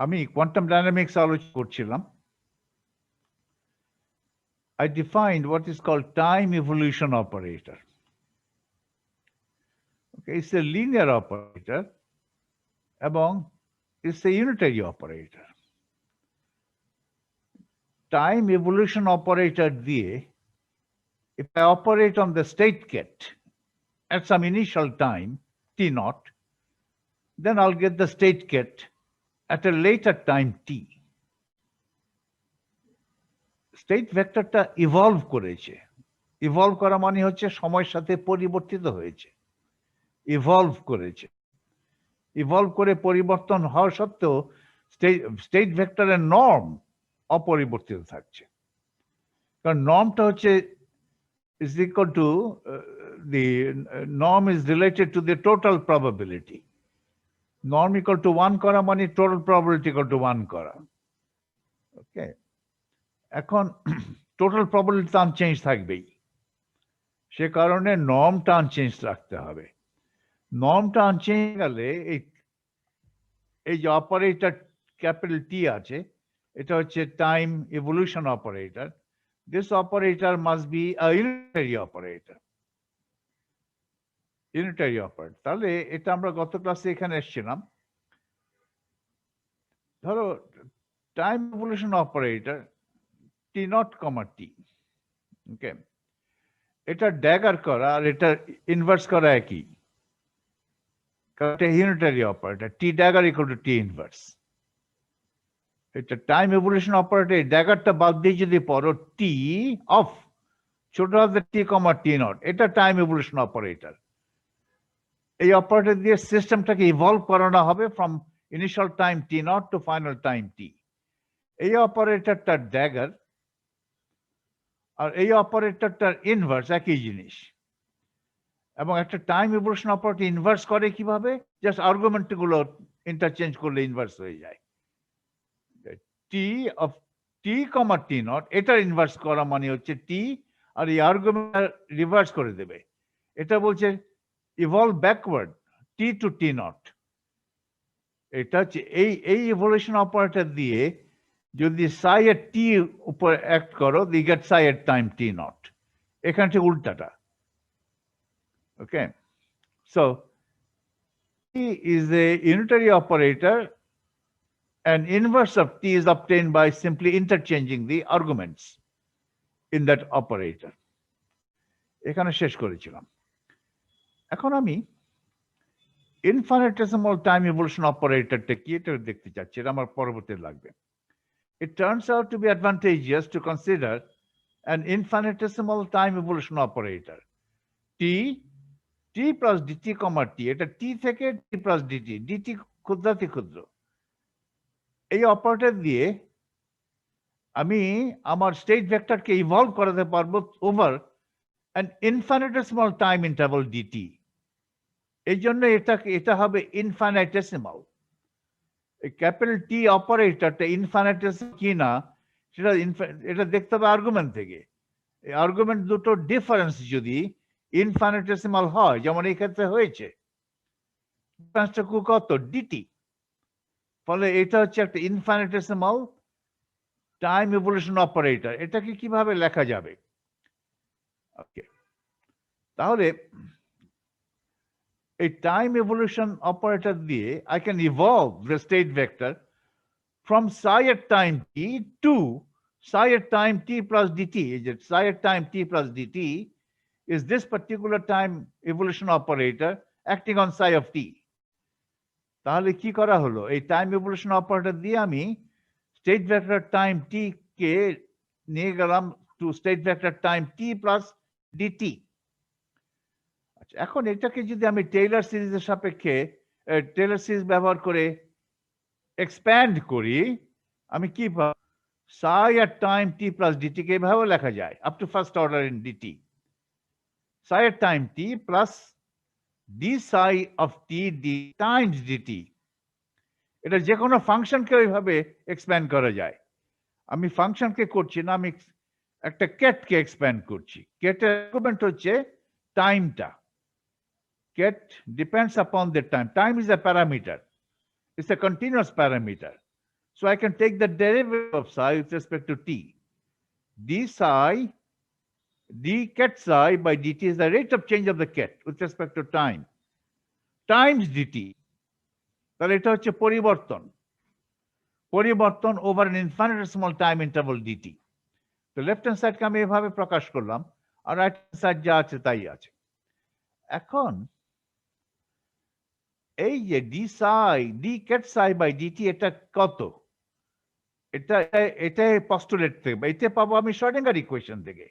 আমি quantum dynamics আলোচনা করছিলাম। I defined what is called time evolution operator. Okay, it's a linear operator এবং it's a unitary operator. Time evolution operator দিয়ে, if I operate on the state ket at some initial time, t naught, then I'll get the state ket at a later time t. State ভেক্টরটা evolve করেছে। Evolve করা মানে হচ্ছে সময়ের সাথে পরিবর্তিত হয়েছে, ইভলভ করেছে। ইভলভ করে পরিবর্তন হওয়া সত্ত্বেও স্টেট ভেক্টরের নর্ম অপরিবর্তিত থাকছে। কারণ নর্মটা হচ্ছে is equal to the norm is related to the total probability. Norm equal to 1 করা মানে total probability equal to 1 করা। ওকে, এখন টোটাল প্রবাবিলিটি তো আনচেঞ্জ থাকবেই, সে কারণে নর্মটা আনচেঞ্জ রাখতে হবে। নর্মটা আনচেঞ্জ গেলে এই যে অপারেটর ক্যাপিটাল টি আছে, এটা হচ্ছে time evolution operator. This operator must be a unitary operator. Unitary operator, তাহলে এটা আমরা গত ক্লাসে এখানে এসেছিলাম। ধরো time evolution operator t naught comma t, okay, এটা ড্যাগার করা আর এটা ইনভার্স করা একই, কারণ এটা unitary operator. T dagger equal to t inverse. এটা টাইম ইভলিউশন অপারেটর, ড্যাগারটা বাদ দিয়ে যদি পড়ো টি অফ ছোট হাতে টি কমা টি নট, এটা টাইম ইভলিউশন অপারেটর। এই অপারেটর দিয়ে সিস্টেমটাকে ইভলভ করানো হবে from initial time t naught to final time t. এই অপারেটরটা ড্যাগার আর এই অপারেটরটার ইনভার্স একই জিনিস। এবং একটা টাইম ইভলিউশন অপারেটর ইনভার্স করে কিভাবে? জাস্ট আর্গুমেন্ট গুলো ইন্টারচেঞ্জ করলে ইনভার্স হয়ে যায়। T of t comma t naught, এটার ইনভার্স করা মানে হচ্ছে টি, আর এই আর্গুমেন্ট রিভার্স করে দেবে। এটা বলছে evolve backward t to t not. এটা হচ্ছে এই ইভলিউশন অপারেটর দিয়ে যদি সাই এর টি উপর অ্যাক্ট করো, দি গেট সাই এর টাইম টি নট। এখান থেকে উল্টাটা। Okay, so T is a unitary operator and inverse of T is obtained by simply interchanging the arguments in that operator. এখানে শেষ করেছিলাম। এখন আমি ইনফিনিটেসিমাল টাইম ইভলিউশন অপারেটরটা কি এটা দেখতে চাচ্ছি, এটা আমার পরবর্তীতে লাগবে। It turns out to be advantageous to consider an infinitesimal time evolution operator T plus dt comma t, এটা টি থেকে টি প্লাস ডিটি, ডিটি ক্ষুদ্রাতি ক্ষুদ্র। এই অপারেটর দিয়ে আমি আমার স্টেট ভেক্টরকে ইভলভ করাতে পারবো over an infinitesimal time interval dt. এই জন্য এটা হবে ইনফিনিটেসিমাল। এই ক্যাপিটাল টি অপারেটরটা ইনফিনিটেসিমাল কি না সেটা এটা দেখতে হবে আর্গুমেন্ট থেকে। এই আর্গুমেন্ট দুটো ডিফারেন্স যদি ইনফিনিটেসিমাল হয়, যেমন এই ক্ষেত্রে হয়েছে, ডিফারেন্সটা কত? ডিটি। ফলে এটা হচ্ছে একটা ইনফিনিটেসিমাল টাইম ইভলিউশন অপারেটর। এটাকে কিভাবে লেখা যাবে? ওকে, তাহলে এই টাইম ইভলিউশন অপারেটর দিয়ে I can evolve the state vector from সাই এর টাইম টি টু সাই এর টাইম টি প্লাস ডিটি। এই যে সাই এর time t plus d t is this particular time evolution operator acting on psi of t. তাহলে কি করা হলো? এই টাইম ইভলিউশন অপারেটর দিয়ে আমি স্টেট ভেক্টর টাইম টি কে নিয়ে গেলাম to state vector time t plus d t. আচ্ছা, এখন এটাকে যদি আমি টেইলর সিরিজের সাপেক্ষে টেইলর সিরিজ ব্যবহার করে এক্সপ্যান্ড করি, আমি কি পাবো? সাই আর টাইম টি প্লাস ডিটি কে এভাবে লেখা যায় up to first order in d t. Psi at time t plus d psi of t d times dt. এটা যে কোনো ফাংশনকে ওইভাবে এক্সপ্যান্ড করা যায়। আমি ফাংশনকে করছি না, আমি একটা কেটকে এক্সপ্যান্ড করছি। কেটের আর্গুমেন্ট হচ্ছে টাইমটা। Ket depends upon the time. Time is a parameter. It's a continuous parameter. So I can take the derivative of psi with respect to t. d ket psi by dt is the rate of change of the ket with respect to time times dt. তাহলে এটা হচ্ছে পরিবর্তন over an infinitesimal time interval dt. তো left hand সাইডকে আমি এভাবে প্রকাশ করলাম, আর right hand side যা আছে তাই আছে। এখন এই যে d ket psi by dt এটা কত, এটা পস্টুলেট থেকে এটা পাবো আমি শ্রোডিঙ্গার ইকুয়েশন থেকে।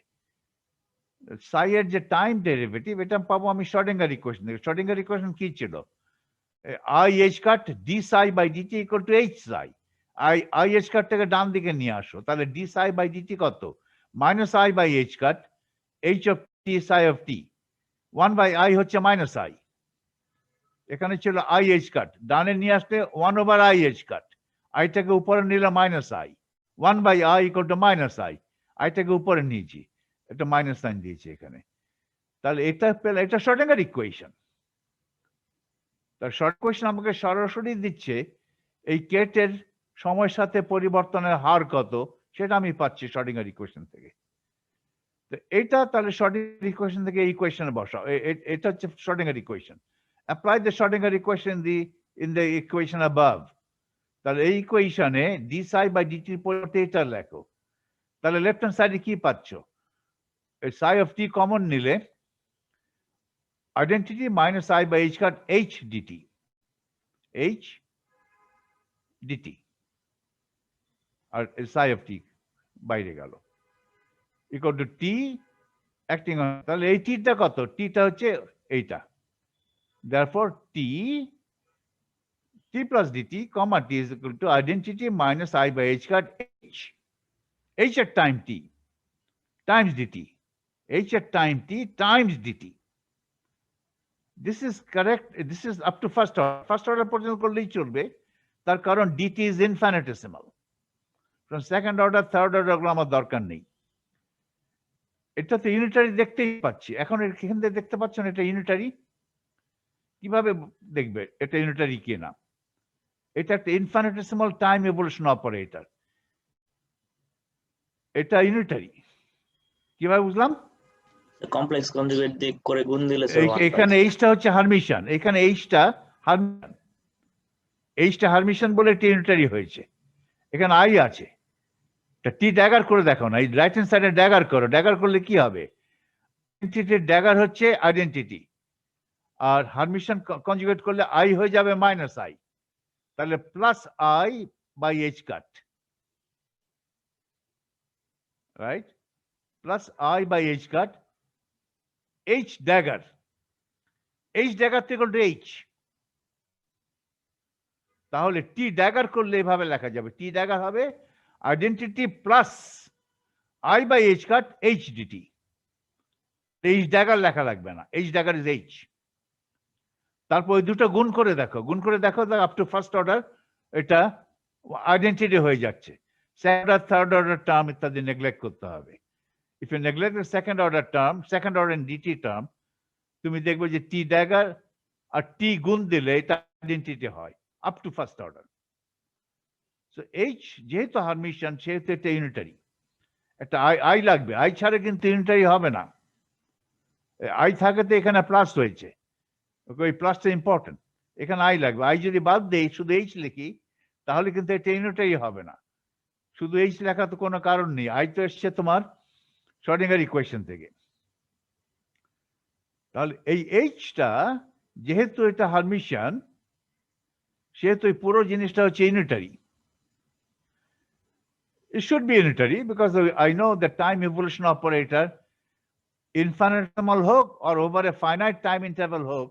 psi এর যে টাইম ডেরিভেটিভ এটা পাবো আমি শ্রোডিঙ্গার ইকুয়েশন থেকে। শ্রোডিঙ্গার ইকুয়েশন কি ছিল? I h cut d psi by dt equal to h psi. I h cut থেকে ডান দিকে নিয়ে আসো, তাহলে d psi by dt কত? minus I by h cut h of t psi of t 1 by I হচ্ছে minus I, এখানে ছিল I h cut, ডানে নিয়ে আসলে 1 over I h cut, I টাকে উপরে নিলে minus I 1 by I equal to minus I টাকে উপরে নিয়েছি, এটা মাইনাস সাইন দিয়েছি এখানে। তাহলে এটা পেলে এটা শ্রোডিঙ্গার ইকুয়েশন। তার শর্ট কোয়েশ্চেন আমাকে সরাসরি দিচ্ছে এই কেটের সময়ের সাথে পরিবর্তনের হার কত, সেটা আমি পাচ্ছি শ্রোডিঙ্গার ইকুয়েশন থেকে। তো এটা তাহলে শ্রোডিঙ্গার ইকুয়েশন থেকে এই ইকুয়েশনে বসাও, এটা হচ্ছে Schrödinger equation. Apply the Schrödinger equation in the equation above. তাহলে এই ইকুয়েশনে ডি সাই বাই ডিটির পরিবর্তে এটা লেখো। তাহলে লেফট হ্যান্ড সাইডে কি পাচ্ছ? সাই অফ টি কমন নিলে identity minus I by h cut h dt আর psi of t বাইরে গেল equal to t acting on, তাহলে এই t টা কত? t টা হচ্ছে এইটা, therefore t plus dt comma t is equal to identity minus I by h cut h at time t times dt, h at time t times dt. This is correct. This is up to first order. First order পর্যন্ত করলেই চলবে, তার কারণ dt is infinitesimal. From second order, third order গুলো আমার দরকার নেই। এটা তো ইউনিটারি দেখতেই পাচ্ছি, এখন এখান থেকে দেখতে পাচ্ছেন এটা ইউনিটারি। কিভাবে দেখবে এটা ইউনিটারি কিনা? এটা একটা ইনফিনিটেসিমাল টাইম ইভলিউশন অপারেটর, এটা ইউনিটারি। কিভাবে বুঝলাম? কমপ্লেক্স কনজুগেট দিয়ে করে গুণ দিলে এখানে এইচটা হচ্ছে হারমিশন, এখানে এইচটা হারমিশন বলে টি ইউনিটারি হয়েছে। এখানে আই আছে, টি ড্যাগার করে দেখো না, এই রাইট হ্যান্ড সাইডে ড্যাগার করো, ড্যাগার করলে কি হবে? আইডেন্টিটির ড্যাগার হচ্ছে আইডেন্টিটি, আর হারমিশন কনজুগেট করলে আই হয়ে যাবে মাইনাস আই, তাহলে plus i by h cut, right? Plus i by h cut h dagger equal to h, তাহলে t dagger করলে এভাবে লেখা যাবে, t dagger হবে identity plus I by h cut h dt, h dagger লেখা লাগবে না, h dagger is h। তারপর ওই দুটো গুণ করে দেখো আপ টু ফার্স্ট অর্ডার এটা আইডেন্টিটি হয়ে যাচ্ছে। সেকেন্ড আর থার্ড অর্ডার টার্ম ইত্যাদি নেগলেক্ট করতে হবে। If you neglect the second order and dt term, তুমি দেখবে যে t dagger আর t গুণ দিলে এটা আইডেন্টিটি হয় up to first order. So h যেহেতু হারমিশন সেহেতু এটা ইউনিটারি, একটা আই লাগবে, আই ছাড়া কিন্তু ইউনিটারি হবে না। আই থাকে তো এখানে প্লাস হয়েছে, ওই প্লাসটা ইম্পর্টেন্ট, এখানে আই লাগবে। আই যদি বাদ দেই শুধু h লিখি তাহলে কিন্তু এটা ইউনিটারি হবে না। শুধু h লেখা তো কোনো কারণ নেই, আই তো এসছে তোমার শ্রোডিঙ্গার ইকুয়েশন থেকে। তাহলে এই এইচটা যেহেতু এটা হারমিশন সেহেতু এই পুরো জিনিসটা হচ্ছে unitary. It should be unitary because I know the time evolution operator, infinitesimal হোক or over a finite time interval হোক,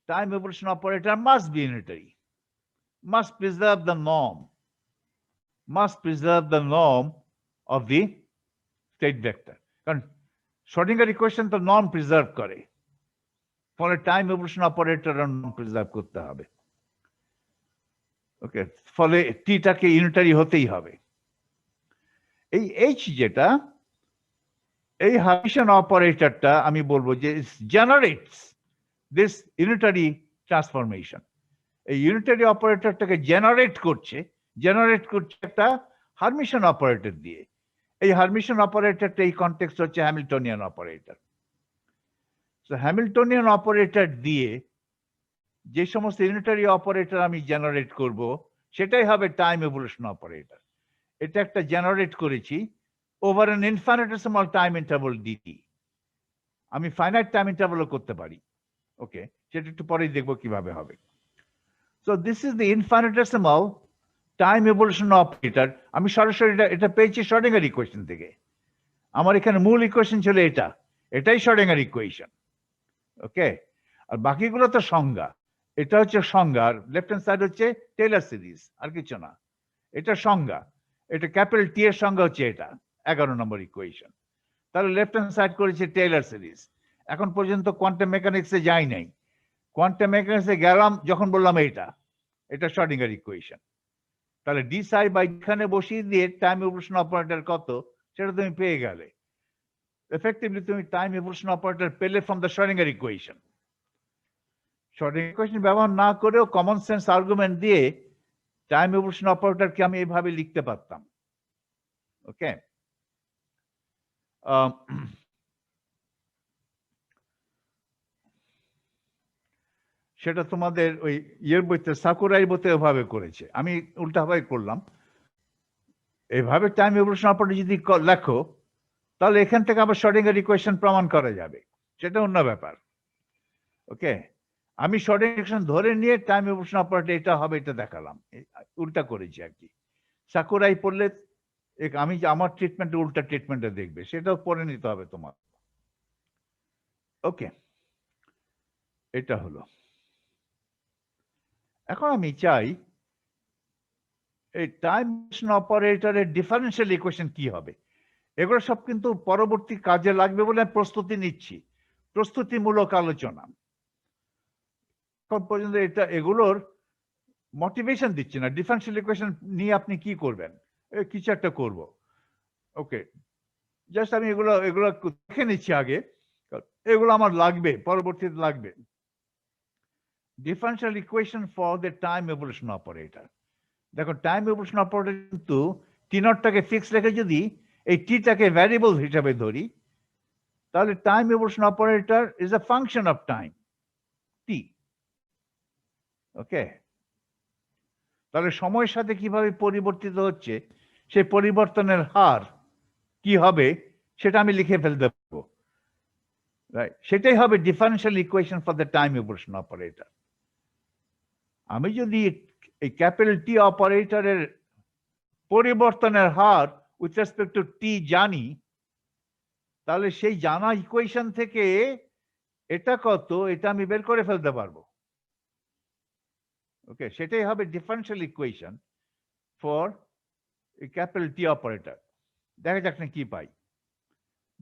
time evolution operator must be unitary, must preserve the norm of the state vector. কারণ Schrödinger equation তো norm preserve করে, ফলে time evolution operator norm preserve করতে হবে। ওকে, ফলে টিটাকে unitary হতেই হবে। এই এইচ যেটা, এই হারমিশন অপারেটরটা আমি বলবো যে জেনারেটস দিস ইউনিটারি ট্রান্সফরমেশন। এই ইউনিটারি অপারেটরটাকে জেনারেট করছে একটা হারমিশন অপারেটর দিয়ে। এই হারমিশন অপারেটরটা এই কনটেক্সট হচ্ছে হ্যামিল্টনিয়ান অপারেটর। তো হ্যামিল্টনিয়ান অপারেটর দিয়ে যে সমস্ত ইউনিটারি অপারেটর আমি জেনারেট করব সেটাই হবে টাইম এভলিউশন অপারেটর। এটা একটা জেনারেট করেছি over an infinitesimal time interval dt. আমি ফাইনাইট টাইম ইন্টারভালও করতে পারি। ওকে, সেটা একটু পরেই দেখবো কিভাবে হবে। So this is the infinitesimal time evolution operator. আমি সরাসরি এটা পেয়েছি শ্রোডিঙ্গার ইকুয়েশন থেকে। আমার এখানে মূল ইকুয়েশন ছিল এটাই শ্রোডিঙ্গার ইকুয়েশন। ওকে, আর বাকিগুলো তো সংজ্ঞা। এটা হচ্ছে সংজ্ঞা, আর লেফট হ্যান্ড সাইড হচ্ছে টেইলর সিরিজ, আর কিছু না। এটা সংজ্ঞা, এটা ক্যাপিটাল টি এর সংজ্ঞা হচ্ছে এটা 11 নম্বর ইকুয়েশন। তাহলে লেফট হ্যান্ড সাইড করেছে টেইলর সিরিজ। এখন পর্যন্ত কোয়ান্টাম মেকানিক্সে যাই নাই। কোয়ান্টাম মেকানিক্সে গেলাম যখন বললাম এটা শ্রোডিঙ্গার ইকুয়েশন। তাহলে ডি সাই বাই এখানে বসিয়ে দিয়ে টাইম এভলিউশন অপারেটর কত সেটা তুমি পেয়ে গেলে। এফেক্টিভলি তুমি টাইম এভলিউশন অপারেটর পেলে from the Schrödinger equation. Schrödinger equation ব্যবহার না করেও কমন সেন্স আর্গুমেন্ট দিয়ে টাইম এভলিউশন অপারেটরকে আমি এইভাবে লিখতে পারতাম। ওকে, সেটা তোমাদের ওই ইয়ের বইতে সাকুরাই বইতে ওভাবে করেছে, আমি উল্টাভাবে করলাম। এভাবে টাইম এভলিউশন অপারেটর যদি লেখো তাহলে এখান থেকে আবার শ্রোডিঙ্গার ইকুয়েশন প্রমাণ করা যাবে, সেটা অন্য ব্যাপার। ওকে, আমি শ্রোডিঙ্গার ইকুয়েশন ধরে নিয়ে টাইম এভলিউশন অপারেটর এটা হবে এটা দেখালাম, উল্টা করেছি আর কি। সাকুরাই পড়লে আমি আমার ট্রিটমেন্টে উল্টা ট্রিটমেন্টে দেখবে, সেটাও পড়ে নিতে হবে তোমার। ওকে, এটা হলো। এখন আমি চাই এই টাইম অপারেটরের ডিফারেন্সিয়াল ইকুয়েশন কি হবে। এগুলো সব কিন্তু পরবর্তী কাজে লাগবে বলে প্রস্তুতি নিচ্ছি, প্রস্তুতিমূলক আলোচনা। এখন পর্যন্ত এগুলোর মোটিভেশন দিচ্ছি না। ডিফারেন্সিয়াল ইকুয়েশন নিয়ে আপনি কি করবেন, কিছু একটা করব। ওকে, জাস্ট আমি এগুলো দেখে নিচ্ছি আগে, এগুলো আমার লাগবে, পরবর্তীতে লাগবে। Differential equation for the time evolution operator. দেখো টাইম এভলিউশন অপারেটর কিন্তু টি নটটাকে ফিক্স রেখে যদি এই টিটাকে ভ্যারিয়েবল হিসাবে ধরি তাহলে time evolution operator is a function of time t. Okay, তাহলে সময়ের সাথে কিভাবে পরিবর্তিত হচ্ছে সেই পরিবর্তনের হার কি হবে সেটা আমি লিখে ফেলতে পারবো। রাইট, সেটাই হবে differential equation for the time evolution operator. আমি যদি এই ক্যাপিটাল টি অপারেটরের পরিবর্তনের হার উইথ রেসপেক্ট টু টি জানি, তাহলে সেই জানা ইকুয়েশন থেকে এটা কত এটা আমি বের করে ফেলতে পারবো। ওকে, সেটাই হবে differential equation for capital T operator. দেখা যাক না কি পাই।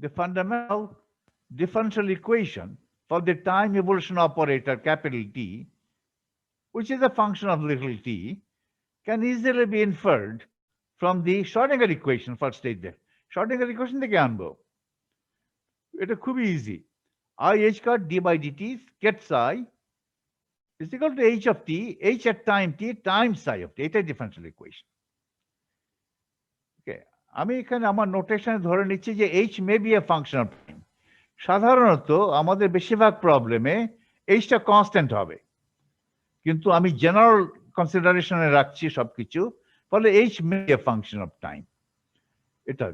The fundamental differential equation for the time evolution operator capital T, which is a function of little t, can easily be inferred from the Schrodinger equation for state depth. Schrodinger equation থেকে আনবো, এটা খুবই easy. I h cut d by dt get psi is equal to h of t, h at time t times psi of t. এটাই differential equation. Okay, আমি এখানে আমার নোটেশনে ধরে নিচ্ছি যে h may be a function of time. সাধারণত আমাদের বেশিরভাগ প্রবলেমে এইচটা কনস্ট্যান্ট হবে, কিন্তু আমি জেনারেল কনসিডারেশনে রাখছি সবকিছু, ফলে H may be a function of time. এটা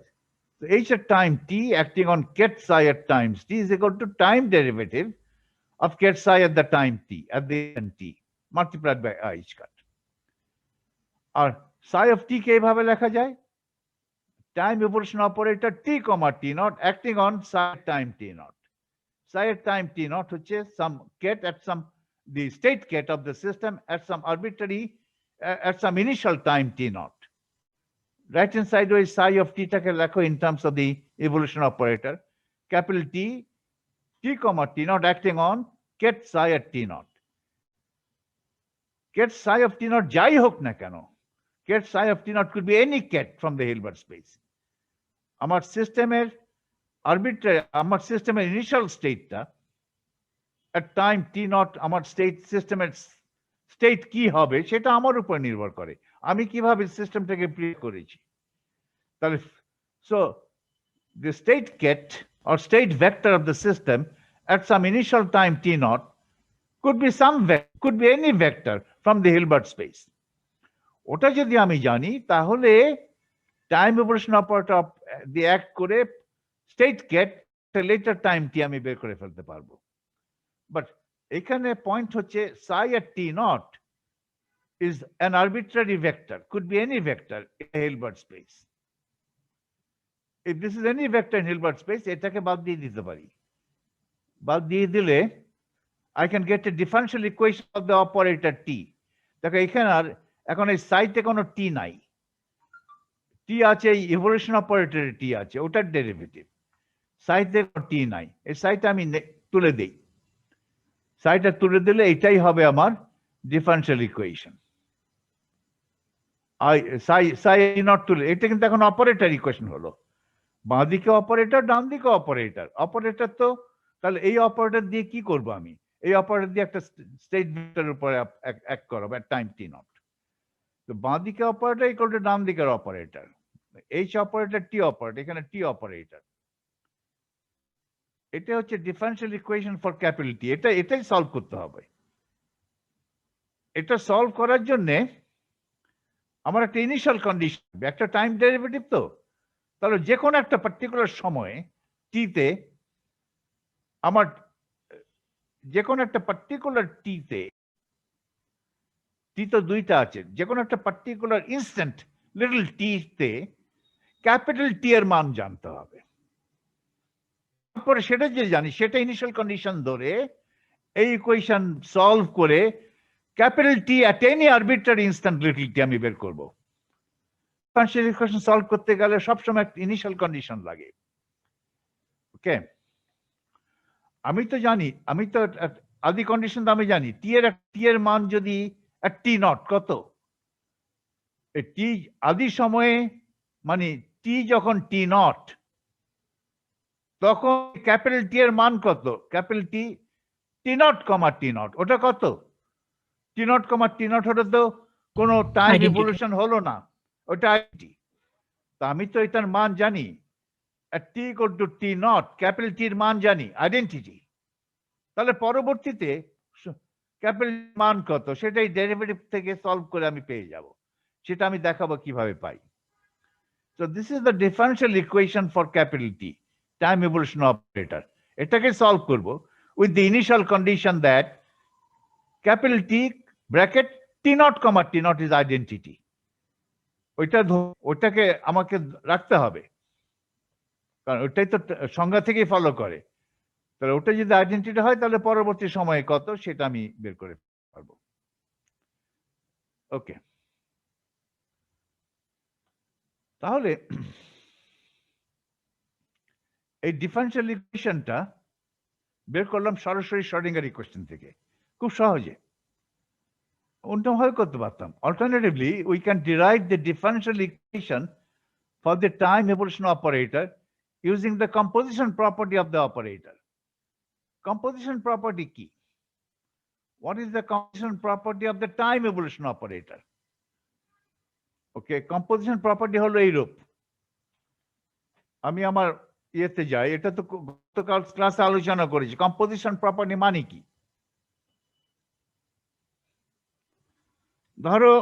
H at time t acting on ket psi at times t is equal to time derivative of ket psi at the time t at the end t multiplied by h cut. আর psi of টি কে এইভাবে লেখা যায়, time evolution operator t comma t naught acting on psi time t naught. Psi time t naught হচ্ছে some ket at some the state ket of the system at some arbitrary at some initial time t naught. Right hand sideways psi of t টাকে লেখো in terms of the evolution operator capital T t comma t naught acting on ket psi at t naught. Ket psi of t naught যাই হোক না কেন, ket psi of t naught could be any ket from the Hilbert space. আমার সিস্টেমের arbitrary, আমার সিস্টেমের initial স্টেটটা at time t naught, আমার স্টেট সিস্টেমের স্টেট কি হবে সেটা আমার উপর নির্ভর করে, আমি কিভাবে সিস্টেমটাকে প্লে করেছি। তাহলে so the state get or state vector of the system at some initial time t naught could be could be any vector from the Hilbert space. ওটা যদি আমি জানি তাহলে টাইম ইভলিউশন অপারেটর দিয়ে অ্যাক্ট করে state gate letter time টি আমি বের করে ফেলতে পারবো। বাট এখানে পয়েন্ট হচ্ছে psi at t naught is an arbitrary vector, could be any vector in a Hilbert space. If this is any vector in Hilbert space, এটাকে বাদ দিয়ে দিতে পারি। বাদ দিয়ে দিলে I can get a differential equation of the operator t. দেখো এখানে আর এখন এই সাইতে কোনো t নাই, t আছে এই ইভলিউশন অপারেটরে t আছে, ওটার ডেরিভেটিভ। সাইতে কোনো t নাই, এই সাইটা আমি তুলে দেই, সাইটা তুলে দিলে এটাই হবে আমার ডিফারেনশিয়াল ইকুয়েশন। সাই নট তুলে এটা কিন্তু এখন অপারেটর ইকুয়েশন হলো, বাঁ দিকে অপারেটর ডান দিকে অপারেটর। অপারেটর তো তাহলে এই অপারেটর দিয়ে কি করব আমি, এই অপারেটর দিয়ে একটা স্টেট ভেক্টরের উপরে এক করব এট টাইম টি নট। তো বাঁ দিকে অপারেটর ইকুয়াল টু ডান দিকের অপারেটর, এইচ অপারেটর টি অপারেটর, এখানে টি অপারেটর। এটা হচ্ছে differential equation for capital T. এটাই সলভ করতে হবে। এটা সলভ করার জন্য আমার একটা ইনিশিয়াল কন্ডিশন, একটা টাইম ডেরিভেটিভ, তো তাহলে যে কোনো একটা পার্টিকুলার সময়ে টিতে আমার যে কোনো একটা পার্টিকুলার টিতে, টি তো দুইটা আছে, যে কোনো একটা পার্টিকুলার ইনস্ট্যান্ট লিটল টিতে ক্যাপিটাল টি এর মান জানতে হবে। তারপরে সেটা যে জানি সেটা ইনিশিয়াল কন্ডিশন ধরে এই ইকুয়েশন সলভ করে capital T at any arbitrary instant little t আমি বের করব। ডিফারেনশিয়াল ইকুয়েশন সলভ করতে গেলে সবসময় একটা ইনিশিয়াল কন্ডিশন লাগে। ওকে, আমি তো জানি, আমি তো আদি কন্ডিশন তো আমি জানি টি এর মান যদি টি নট কত, টি আদি সময়ে মানে টি যখন টি নট, তখন ক্যাপিটাল টি এর মান কত, capital T t naught comma t not, ওটা কত, টি নট কমা টি নট হলে তো কোনো টাইম ইভলিউশন হলো না, ওটা আইডেন্টি। তো আমি তো এটার মান জানি, t equal to t naught, capital টির মান জানি, আইডেন্টিটি। তাহলে পরবর্তীতে ক্যাপিটাল মান কত সেটাই ডেরিভেটিভ থেকে সলভ করে আমি পেয়ে যাব, সেটা আমি দেখাবো কিভাবে পাই। So this is the differential equation for capital T, time evolution operator. এটাকে সলভ করব with the initial condition that capital T bracket T naught comma T naught is identity. ওইটাকে আমাকে রাখতে হবে, কারণ ওইটাই তো সংজ্ঞা থেকেই ফলো করে। তাহলে ওটা যদি আইডেন্টিটি হয় তাহলে পরবর্তী সময়ে কত সেটা আমি বের করে পারবো। ওকে, তাহলে এই ডিফারেনশিয়াল ইকুয়েশনটা বের করলাম সরাসরি শ্রোডিঙ্গার ইকুয়েশন থেকে, খুব সহজে। অন্যভাবে করতে পারতাম। Alternatively we can derive the differential equation for the time evolution operator using the composition property of the operator. Composition property কি? What is the composition property of the time evolution operator? Okay, composition property হলো এইরূপ। আমি আমার ইয়েতে যাই, এটা তো গতকাল ক্লাসে আলোচনা করেছি। কম্পোজিশন প্রপার্টি মানে কি? ধরো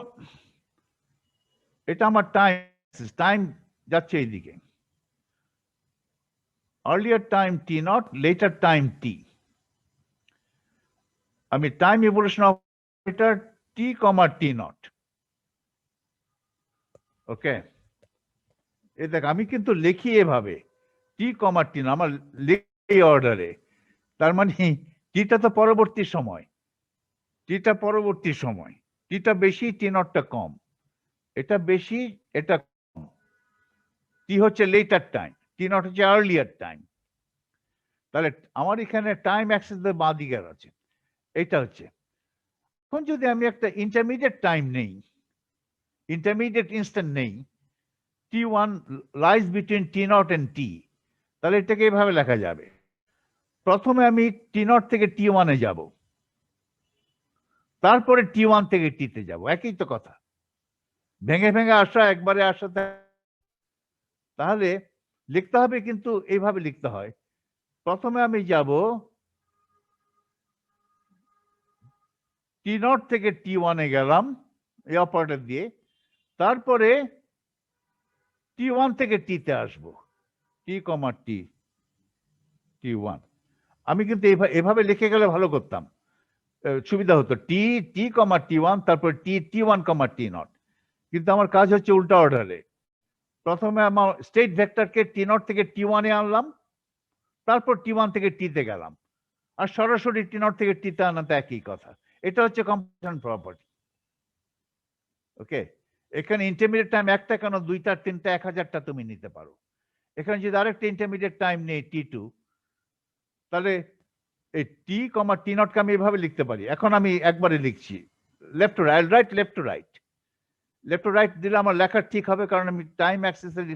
এটা আমার টাইম যাচ্ছে এইদিকে, earlier time t naught, later time t. আমি time evolution operator t, t naught. ওকে, এই দেখ আমি কিন্তু লিখি এভাবে t, t naught, আমার লিখি অর্ডারে। তার মানে টিটা তো পরবর্তী সময়, টিটা পরবর্তী সময়, টিটা বেশি টি নটটা কম, এটা বেশি এটা কম। টি হচ্ছে লেটার টাইম, টি নট হচ্ছে আর্লিয়ার টাইম। তাহলে আমার এখানে টাইম অ্যাক্সেস বাঁ দিকের আছে, এটা হচ্ছে। এখন যদি আমি একটা ইন্টারমিডিয়েট টাইম নেই, ইন্টারমিডিয়েট ইনস্ট্যান্ট নেই, t1 lies between t not and t, তাহলে এটাকে এভাবে লেখা যাবে। প্রথমে আমি টি নট থেকে টি ওয়ানে যাব, তারপরে T1 থেকে টিতে যাব, একই তো কথা, ভেঙে ভেঙে আসা একবারে আসা। তাহলে লিখতে হবে, কিন্তু এইভাবে লিখতে হয়, প্রথমে আমি যাব T0 থেকে T1 এ গেলাম এই অপারেটর দিয়ে, তারপরে T1 থেকে টিতে আসবো, T, T1। আমি কিন্তু এভাবে লিখে গেলে ভালো করতাম, সুবিধা হতো, T, তারপর T1, T0। কিন্তু আমার কাজ হচ্ছে উল্টা অর্ডারে, প্রথমে আমার স্টেট ভেক্টরকে T0 থেকে T1 এ আনলাম, তারপর T1 থেকে টিতে গেলাম, আর সরাসরি T0 থেকে টিতে আনাতে একই কথা। এটা হচ্ছে কম্পিটিশন প্রপার্টি। ওকে, এখানে ইন্টারমিডিয়েট টাইম একটা কেন, দুইটা, তিনটা, 1000টা তুমি নিতে পারো। এখানে যদি আরেকটা ইন্টারমিডিয়েট টাইম নেই T2, তাহলে এই T, T0 কে আমি এভাবে লিখতে পারি। এখন আমি একবারে লিখছি, left to right, left to right, left to right দিলে আমার লেখা ঠিক হবে, কারণ আমি টাইম অ্যাক্সেসের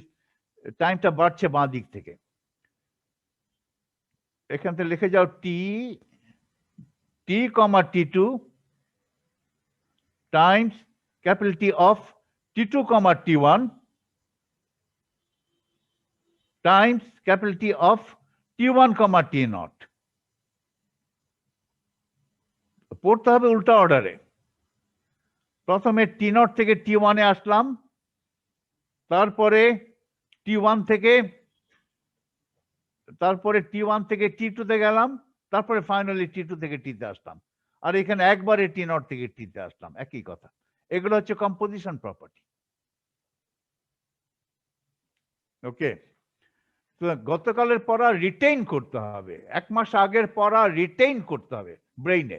টাইমটা বাড়ছে বাঁ দিক থেকে। এখান থেকে লিখে যাও T, T2 Times capital T of T2, T1 Times capital T of T1, T0। পড়তে হবে উল্টা অর্ডারে, প্রথমে T0 থেকে T1 এ আসলাম, তারপরে T1 থেকে T2 তে গেলাম, তারপরে ফাইনালি T2 থেকে টিতে আসলাম, আর এখানে একবারে T0 থেকে টিতে আসলাম, একই কথা। এগুলো হচ্ছে কম্পোজিশন প্রপার্টি। ওকে, তো গতকালের পড়া রিটেইন করতে হবে, 1 মাস আগের পড়া রিটেইন করতে হবে ব্রেইনে,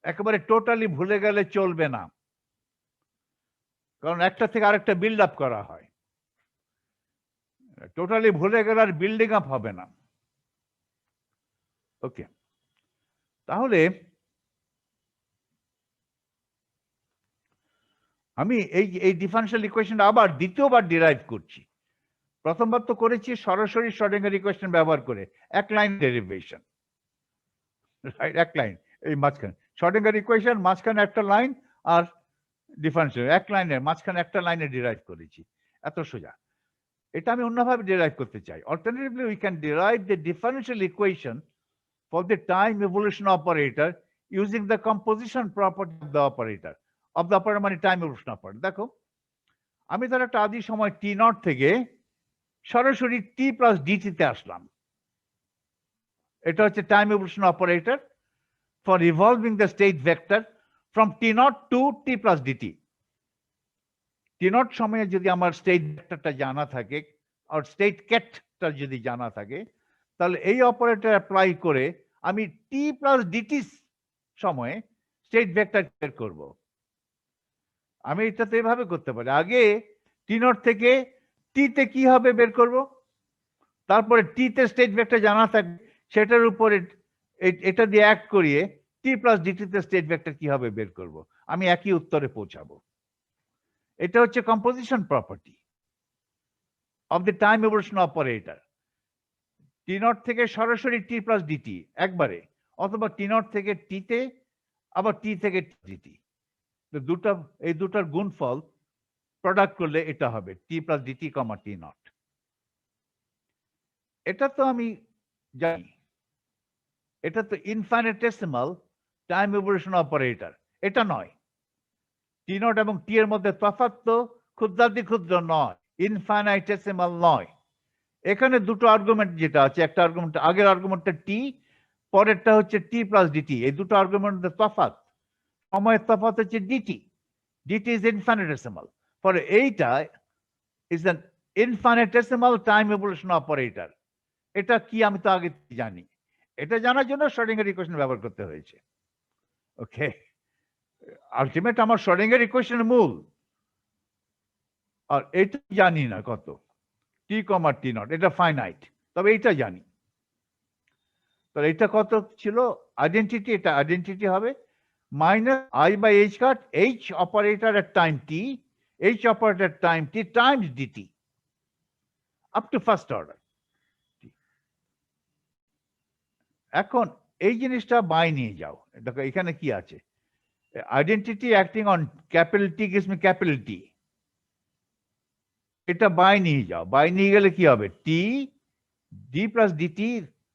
একেবারে টোটালি ভুলে গেলে চলবে না, কারণ একটা থেকে আরেকটা বিল্ড আপ করা হয়, টোটালি ভুলে গেলে আর বিল্ডিং আপ হবে না। ওকে, তাহলে আমি এই ডিফারেনশিয়াল ইকুয়েশনটা আবার দ্বিতীয়বার ডিরাইভ করছি। প্রথমবার তো করেছি সরাসরি শ্রোডিঙ্গার ইকুয়েশন ব্যবহার করে, এক লাইন ডেরিভেশন, রাইট, এক লাইন, এই মাঝখানে শ্রোডিঙ্গার ইকুয়েশন, মাঝখানে একটা লাইন, আর ডিফারেনশিয়াল এক লাইনের মাঝখানে একটা লাইনে ডিরাইভ করেছি, এত সোজা। এটা আমি অন্যভাবে ডিরাইভ করতে চাই। Alternatively we can derive the differential equation for the time evolution operator using the composition property of the operator, মানে টাইম ইভলিউশন অপারেটর। দেখো, আমি ধর একটা আদি সময় T0 থেকে সরাসরি T প্লাস DT তে আসলাম, এটা হচ্ছে time evolution operator for evolving the state vector from T0 to T plus DT। T0 সময়ে যদি আমার স্টেট ভেক্টরটা জানা থাকে, আর স্টেট কেটটা যদি জানা থাকে, তাহলে এই অপারেটর অ্যাপ্লাই করে আমি T প্লাস DT সময়ে স্টেট ভেক্টর বের করব। আমি এটা তো এভাবে করতে পারি, আগে T0 থেকে T তে কি হবে বের করব, তারপরে T তে স্টেট ভেক্টর জানা থাকবে, সেটার উপরে এটা দিয়ে অ্যাক্ট করিয়ে T প্লাস DT তে স্টেট ভেক্টর কি হবে বের করব, আমি একই উত্তরে পৌঁছাবো। এটা হচ্ছে composition property of the time evolution operator. T0 থেকে সরাসরি T প্লাস DT একবারে, অথবা T0 থেকে T তে, আবার T থেকে DT, এই দুটার গুণফল প্রোডাক্ট করলে এটা হবে T প্লাস DT, T0। এটা তো আমি জানি, এটা তো ইনফাইনিটেসিমাল টাইম ইভলিউশন অপারেটর, এটা নয়। T0 এবং T এর মধ্যে তফাৎ তো ক্ষুদ্রাতি ক্ষুদ্র নয়, ইনফাইনিটেসিমাল নয়। এখানে দুটো আর্গুমেন্ট যেটা আছে, একটা আর্গুমেন্ট, আগের আর্গুমেন্টটা T, পরেরটা হচ্ছে T প্লাস DT, এই দুটো আর্গুমেন্টের তফাৎ, সময়ের তফাৎ হচ্ছে DT। DT is infinitesimal, ফলে এইটা is an infinitesimal time evolution operator। এটা কি আমি তো আগে জানি, এটা জানার জন্য শ্রোডিঙ্গার ইকুয়েশন ব্যবহার করতে হয়েছে। ওকে, আলটিমেট আমার শ্রোডিঙ্গার ইকুয়েশনের মূল, আর এটা জানি না কত T, T0, এটা ফাইনাইট, তবে এইটা জানি। তাহলে এটা কত ছিল আইডেন্টিটি, এটা আইডেন্টিটি হবে minus I/h cut H operator at time T, H operator time T Times DT up to first order. এখন এই জিনিসটা বাই নিয়ে যাও, দেখো এখানে কি আছে, Identity acting on capital T gives me capital T. এটা বাই নিয়ে যাও, বাই নিয়ে গেলে কি হবে? T d plus dt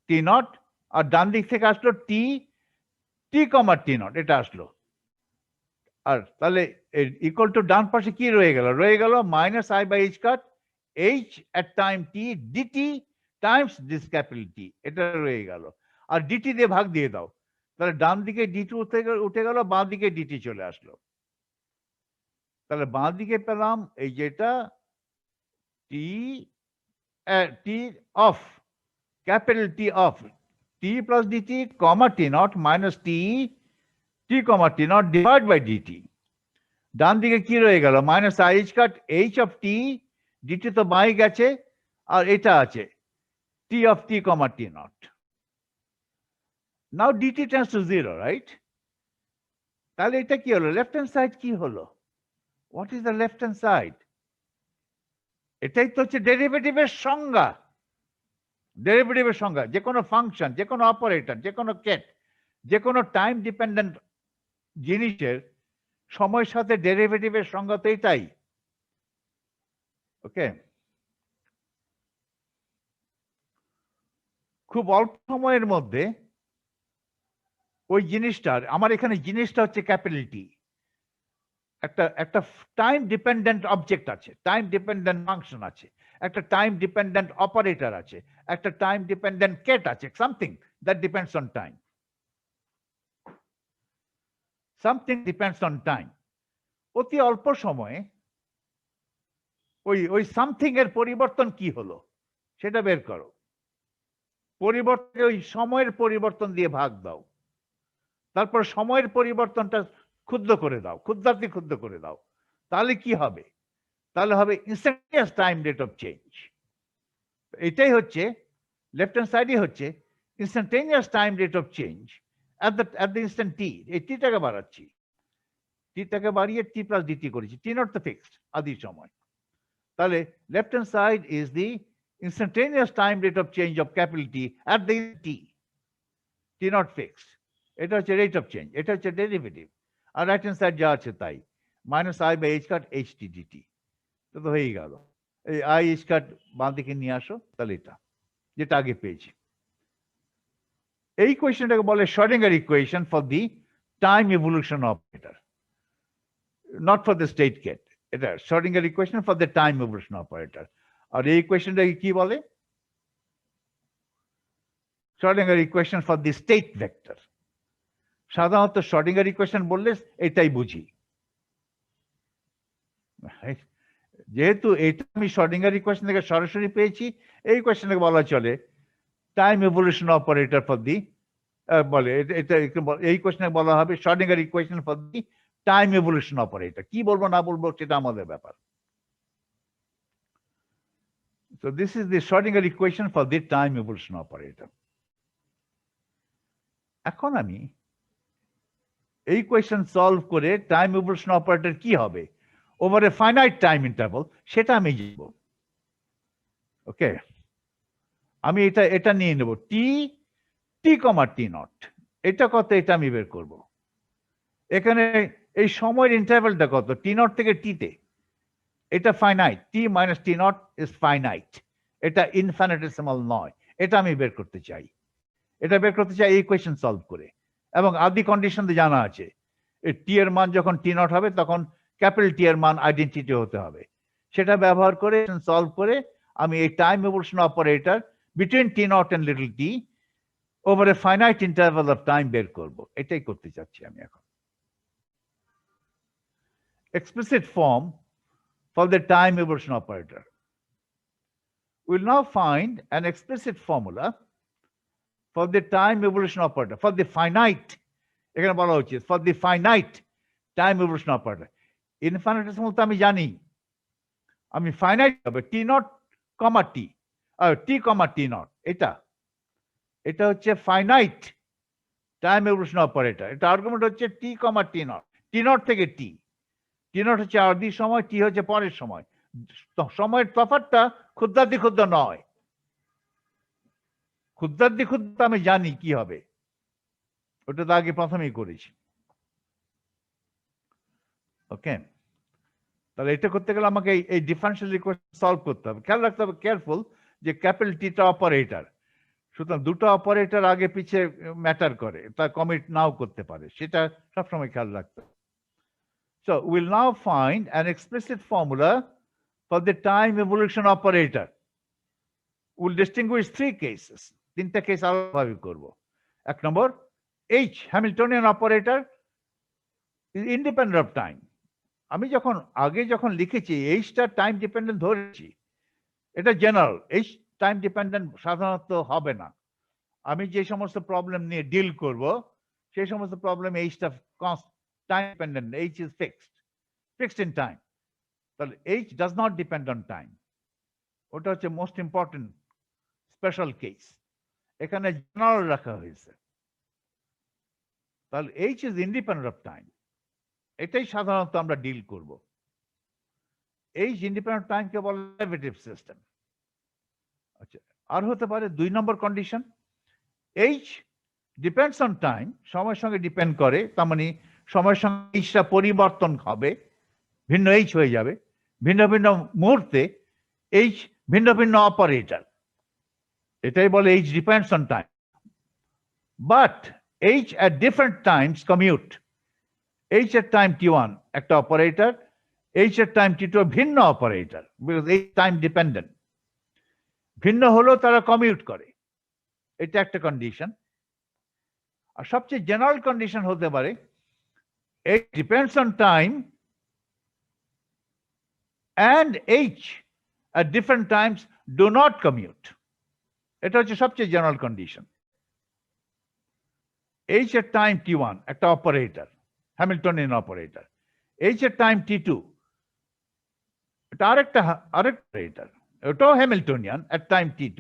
t naught, আর ডান দিক থেকে আসলো টি টি কমা টি নট, এটা আসলো। আর তাহলে ইকুয়াল টু ডান পাশে কি রয়ে গেল? রয়ে গেল minus i by h cut h at time t d t times this capital t, এটা রয়ে গেল। আর ডিটি দিয়ে ভাগ দিয়ে দাও, তাহলে ডান দিকে ডিটি উঠে গেল, বাঁ দিকে ডিটি চলে আসলো। তাহলে বাঁ দিকে পেলাম এই যেটা t t of capital T of t plus dt comma t naught minus t t comma t naught divide by dt. ডান দিকে কি রয়ে গেল? Minus i h cut H of t, DT তো বাই গেছে, আর এটা আছে t of t comma t naught. Now dt tends to zero, right? তাহলে এটা কি হলো? লেফট হ্যান্ড সাইড কি হলো? What is the left hand side? এটাই তো হচ্ছে ডেরিভেটিভের সংজ্ঞা। ডেরিভেটিভের সংজ্ঞা, যে কোনো ফাংশন, যে কোনো অপারেটর, যে কোনো কেট, যে কোনো টাইম ডিপেন্ডেন্ট জিনিসের সময়ের সাথে ডেরিভেটিভের সংজ্ঞা তো এটাই। ওকে, খুব অল্প সময়ের মধ্যে ওই জিনিসটার, আমার এখানে জিনিসটা হচ্ছে ক্যাপিটাল টি, একটা টাইম ডিপেন্ডেন্ট অবজেক্ট আছে, টাইম ডিপেন্ডেন্ট ফাংশন আছে, একটা টাইম ডিপেন্ডেন্ট অপারেটর আছে, একটা টাইম ডিপেন্ডেন্ট কেট আছে, something that depends on time, something depends on time. অতি অল্প সময়ে ওই সামথিং এর পরিবর্তন কি হলো সেটা বের করো। পরিবর্তন ওই সময়ের পরিবর্তন দিয়ে ভাগ দাও, তারপর সময়ের পরিবর্তনটা ক্ষুদ্র করে দাও, ক্ষুদ্রাতি ক্ষুদ্র করে দাও, তাহলে কি হবে? তাহলে হবে instantaneous time rate of change. এটাই হচ্ছে লেফট হ্যান্ড সাইডই হচ্ছে instantaneous time rate of change at the instant t. এই টিটাকে বাড়াচ্ছি, টিটাকে বাড়িয়ে টি প্লাস ডিটি করেছি, টি নট তো ফিক্সড আদি সময়। তাহলে left hand side is the instantaneous time rate of change of capital T at the t, t not fixed, এটা হচ্ছে রেট অফ চেঞ্জ, এটা হচ্ছে ডেরিভেটিভ। আর রাইট হ্যান্ড সাইড যা আছে তাই, minus i by h cut H t DT, তো হয়ে গেল। এই আই এইচ কাট বাঁ দিকে নিয়ে আসো, তাহলে এটা যেটা আগে পেয়েছি। এই কোয়েশ্চেনটাকে বলে Schrodinger equation for the time evolution operator, not for the state ket. এটা Schrodinger equation for the time evolution operator. আর এই ইকুয়েশনটাকে কি বলে? Schrodinger equation for the state vector. সাধারণত শ্রোডিঙ্গার ইকুয়েশন বললে এটাই বুঝি, যেহেতু এটা আমি শ্রোডিঙ্গার ইকুয়েশন থেকে সরাসরি পেয়েছি, এই ইকুয়েশনটাকে বলা চলে time evolution operator for the, বলে এটা এই ইকুয়েশনকে বলা হবে Schrödinger equation for the time evolution operator. কি বলবো না বলবো সেটা আমাদের ব্যাপার। So this is the Schrodinger equation for the time evolution operator. এখন আমি এই কোয়েশ্চেন সলভ করে টাইম ইভলিউশন অপারেটর কি হবে over a finite time interval সেটা আমি জানবো। ওকে, আমি এটা নিয়ে নেব টি টি কমা টি নট, এটা কত এটা আমি বের করব। এখানে এই সময়ের ইন্টারভালটা কত? টি নট থেকে টিতে, এটা finite, T minus t naught is finite, এটা ইনফিনিটেসিমাল নয়। এটা আমি বের করতে চাই, এটা বের করতে চাই এই ইকুয়েশন সলভ করে। এবং আদি কন্ডিশন জানা আছে, টি এর মান যখন টি নট হবে তখন ক্যাপিটাল টি এর মান আইডেন্টিটি হতে হবে। সেটা ব্যবহার করে সলভ করে আমি এই time evolution operator between t not and little t over a finite interval of time বের করব। এটাই করতে চাচ্ছি আমি এখন। Explicit form for the time evolution operator. We'll now find an explicit formula for the time evolution operator, for the finite, এখানে বলা উচিত for the finite time evolution operator. Infinitesimal তো আমি জানি, আমি ফাইনাইট হবে টি naught comma T, t comma t not, এটা হচ্ছে ফাইনাইট টাইম ইভলিউশন অপারেটর। এটা আর্গুমেন্ট হচ্ছে টি comma t not, T not থেকে টি, টি নট হচ্ছে আদি সময়, টি হচ্ছে পরের সময়। সময়ের তফাৎটা ক্ষুদ্রাতি ক্ষুদ্র নয়, ক্ষুদ্রাতি ক্ষুদ্র আমি জানি কি হবে, ওটা তো আগে প্রথমেই করেছি। ওকে, তাহলে এটা করতে গেলে আমাকে এই ডিফারেন্সিয়াল ইকুয়েশন সলভ করতে হবে। খেয়াল রাখতে হবে, কেয়ারফুল, যে ক্যাপিটাল টিটা অপারেটর, সুতরাং দুটো অপারেটর আগে পিছে ম্যাটার করে, তা কমিট নাও করতে পারে, সেটা সবসময় খেয়াল রাখতে হবে। So we'll now find an explicit formula for the time evolution operator. We'll distinguish three cases. তিনটা কেস আলাদাভাবে করব। এক নম্বর, H Hamiltonian operator is independent of time. আমি যখন লিখেছি Hটা টাইম ডিপেন্ডেন্ট ধরেছি, এটা জেনারেল। H টাইম ডিপেন্ডেন্ট সাধারণত হবে না। আমি যে সমস্ত প্রবলেম নিয়ে ডিল করব সেই সমস্ত প্রবলেম Hটা time dependent, H is fixed in time. তাহলে H does not depend on time. ওটা হচ্ছে মোস্ট ইম্পর্টেন্ট স্পেশাল কেস, এখানে জেনারেল রাখা হয়েছে। তাহলে H is independent of time, এটাই সাধারণত আমরা ডিল করব। H ইন্ডিপেন্ডেন্ট টাইমকে বলে ডেরিভেটিভ সিস্টেম। আচ্ছা, আর হতে পারে 2 নম্বর condition, H depends on time, সময়ের সঙ্গে ডিপেন্ড করে, তার মানে সময়ের সঙ্গে Hটা পরিবর্তন হবে, ভিন্ন H হয়ে যাবে, ভিন্ন ভিন্ন মুহূর্তে H ভিন্ন ভিন্ন অপারেটর, এটাই বলে H depends on time. But H at different times commute. H at time t1 একটা operator, H at time t2 ভিন্ন operator, because H time dependent. ভিন্ন হলেও তারা কমিউট করে, এটা একটা কন্ডিশন। আর সবচেয়ে জেনারেল কন্ডিশন হতে পারে H depends on time and H at different times do not commute. এটা হচ্ছে সবচেয়ে general condition. H at time t1 একটা operator, Hamiltonian operator, H at time t2 এটা আরেকটা অপারেটর, ওটাও হ্যামিল্টনিয়ান at time t2,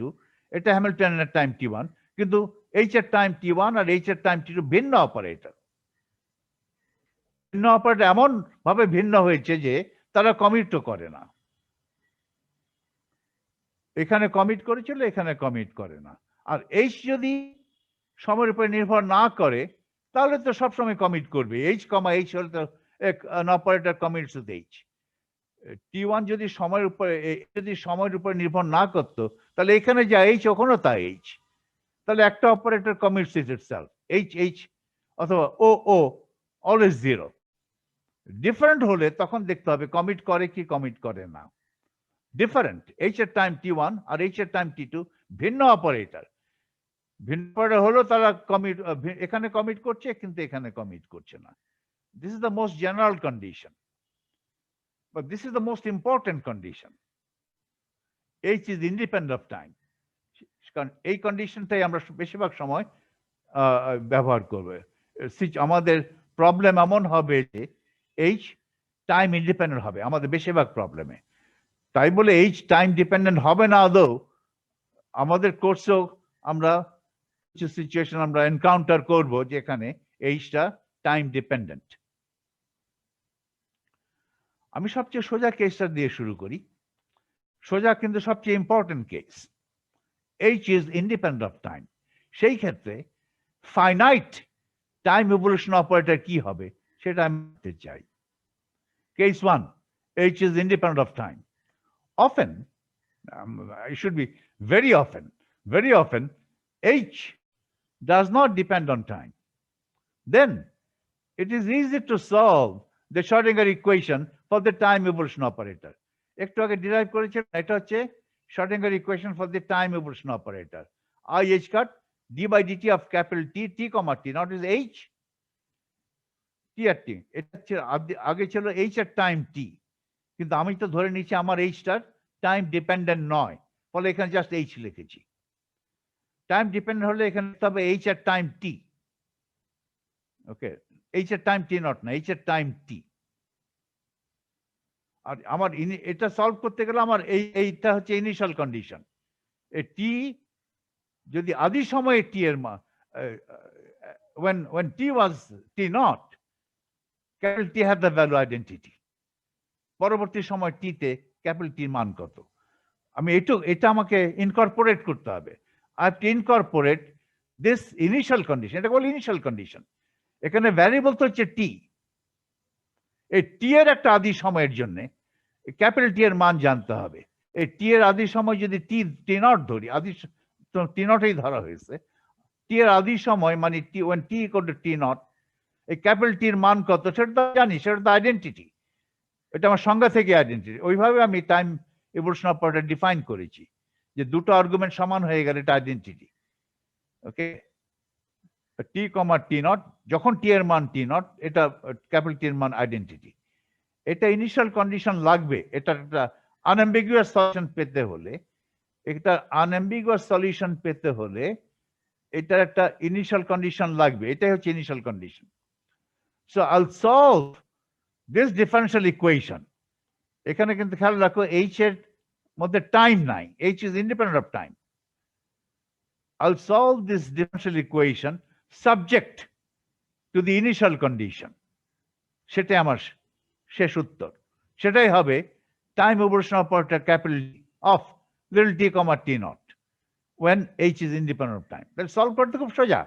এটা হ্যামিল্টনিয়ান at time t1, কিন্তু H at time t1 R H at time t2 ভিন্ন operator. ভিন্ন operator এমন ভাবে ভিন্ন হয়েছে যে তারা কমিটও করে না। এখানে কমিট করেছিল, এখানে কমিট করে না। আর H যদি সময়ের উপরে নির্ভর না করে তাহলে তো সবসময় কমিট করবে। H, H হলে তো an operator commits with H. T1 যদি সময়ের উপরে নির্ভর না করতো তাহলে এখানে যা H ওখানেও তা H, তাহলে একটা operator commits with itself, H অথবা O always 0। ডিফারেন্ট হলে তখন দেখতে হবে কমিট করে কি কমিট করে না। ডিফারেন্ট, H এর টাইম t1 আর H এর টাইম t2 ভিন্ন অপারেটর, ভিন্ন অপারেটর হলো তারা কমিট, এখানে কমিট করছে কিন্তু এখানে কমিট করছে না। This is the most general condition, but this is the most important condition. H is independent of time. কারণ এই কন্ডিশনটাই আমরা বেশিরভাগ সময় ব্যবহার করব। আমাদের প্রবলেম এমন হবে যে H টাইম ইন্ডিপেন্ডেন্ট হবে আমাদের বেশিরভাগ প্রবলেমে। তাই বলে H টাইম ডিপেন্ডেন্ট হবে না, আদৌ আমাদের কোর্সেও আমরা কিছু সিচুয়েশন আমরা এনকাউন্টার করব যেখানে Hটা টাইম ডিপেন্ডেন্ট। আমি সবচেয়ে সোজা কেসটা দিয়ে শুরু করি, সোজা কিন্তু সবচেয়ে important case. H is independent of time, সেই ক্ষেত্রে ফাইনাইট টাইম ইভলিউশন অপারেটর কি হবে সেটা আমি বলতে চাই। Case 1, H is independent of time. Often, it should be very often, H does not depend on time. Then it is easy to solve the Schrodinger equation for the time evolution operator. একটু আগে derive করেছে, এটা হচ্ছে Schrodinger equation for the time evolution operator. I H cut d by dt of capital T, T comma T, not is H, T at T. এটা আগে ছিল H at time T, কিন্তু আমি তো ধরে নিচ্ছি আমার Hটার টাইম ডিপেন্ডেন্ট নয়, ফলে এখানে জাস্ট H লিখেছি। টাইম ডিপেন্ডেন্ট হলে এখানে তবে H at time T, okay, H at time T not না, H at time T। আর আমার এটা সলভ করতে গেলে আমার এইটা হচ্ছে ইনিশিয়াল কন্ডিশন। এই টি যদি আদি সময়ে টি এর when t was t naught, capital T had the value identity, পরবর্তী সময় t তে ক্যাপিটাল টির মান কত, আমি এটা আমাকে ইনকর্পোরেট করতে হবে। I have to incorporate this initial condition, এটা বলে ইনিশিয়াল কন্ডিশন। এখানে ভ্যারিয়েবল তো হচ্ছে t, এই টি এর একটা আদি সময়ের জন্য ক্যাপিটাল টি এর মান জানতে হবে। এই টি এর আদি সময় যদি টি নট ধরি, আদি টি নটেই ধরা হয়েছে, টি এর আদি সময় মানে t when t equal to t not, এই ক্যাপিটাল টির মান কত সেটা তো জানি, সেটা তো আইডেন্টিটি, এটা আমার সংজ্ঞা থেকে আইডেন্টিটি। ওইভাবে আমি টাইম ইভলিউশন অপারেটর ডিফাইন করেছি যে দুটো আর্গুমেন্ট সমান হয়ে গেলে এটা identity. Okay, T comma t not, যখন টি এর মান টি নট, এটা ক্যাপিটাল টি এর মান আইডেন্টিটি। এটা ইনিশিয়াল কন্ডিশন লাগবে, এটা একটা আনএম্বিগুয়াস সলিউশন পেতে হলে, এটা আনএম্বিগুয়াস সলিউশন পেতে হলে এটার একটা ইনিশিয়াল কন্ডিশন লাগবে, এটাই হচ্ছে ইনিশিয়াল কন্ডিশন। সো আইল সলভ দিস ডিফারেন্সিয়াল ইকুয়েশন। এখানে কিন্তু খেয়াল রাখো এইচ এর মধ্যে টাইম নাই, H is independent of time. I'll solve this differential equation subject to the initial condition. সেটাই আমার শেষ উত্তর। সেটাই হবে time evolution operator capital of little T comma t not when h is independent of time. তাহলে solve করতে খুব সোজা।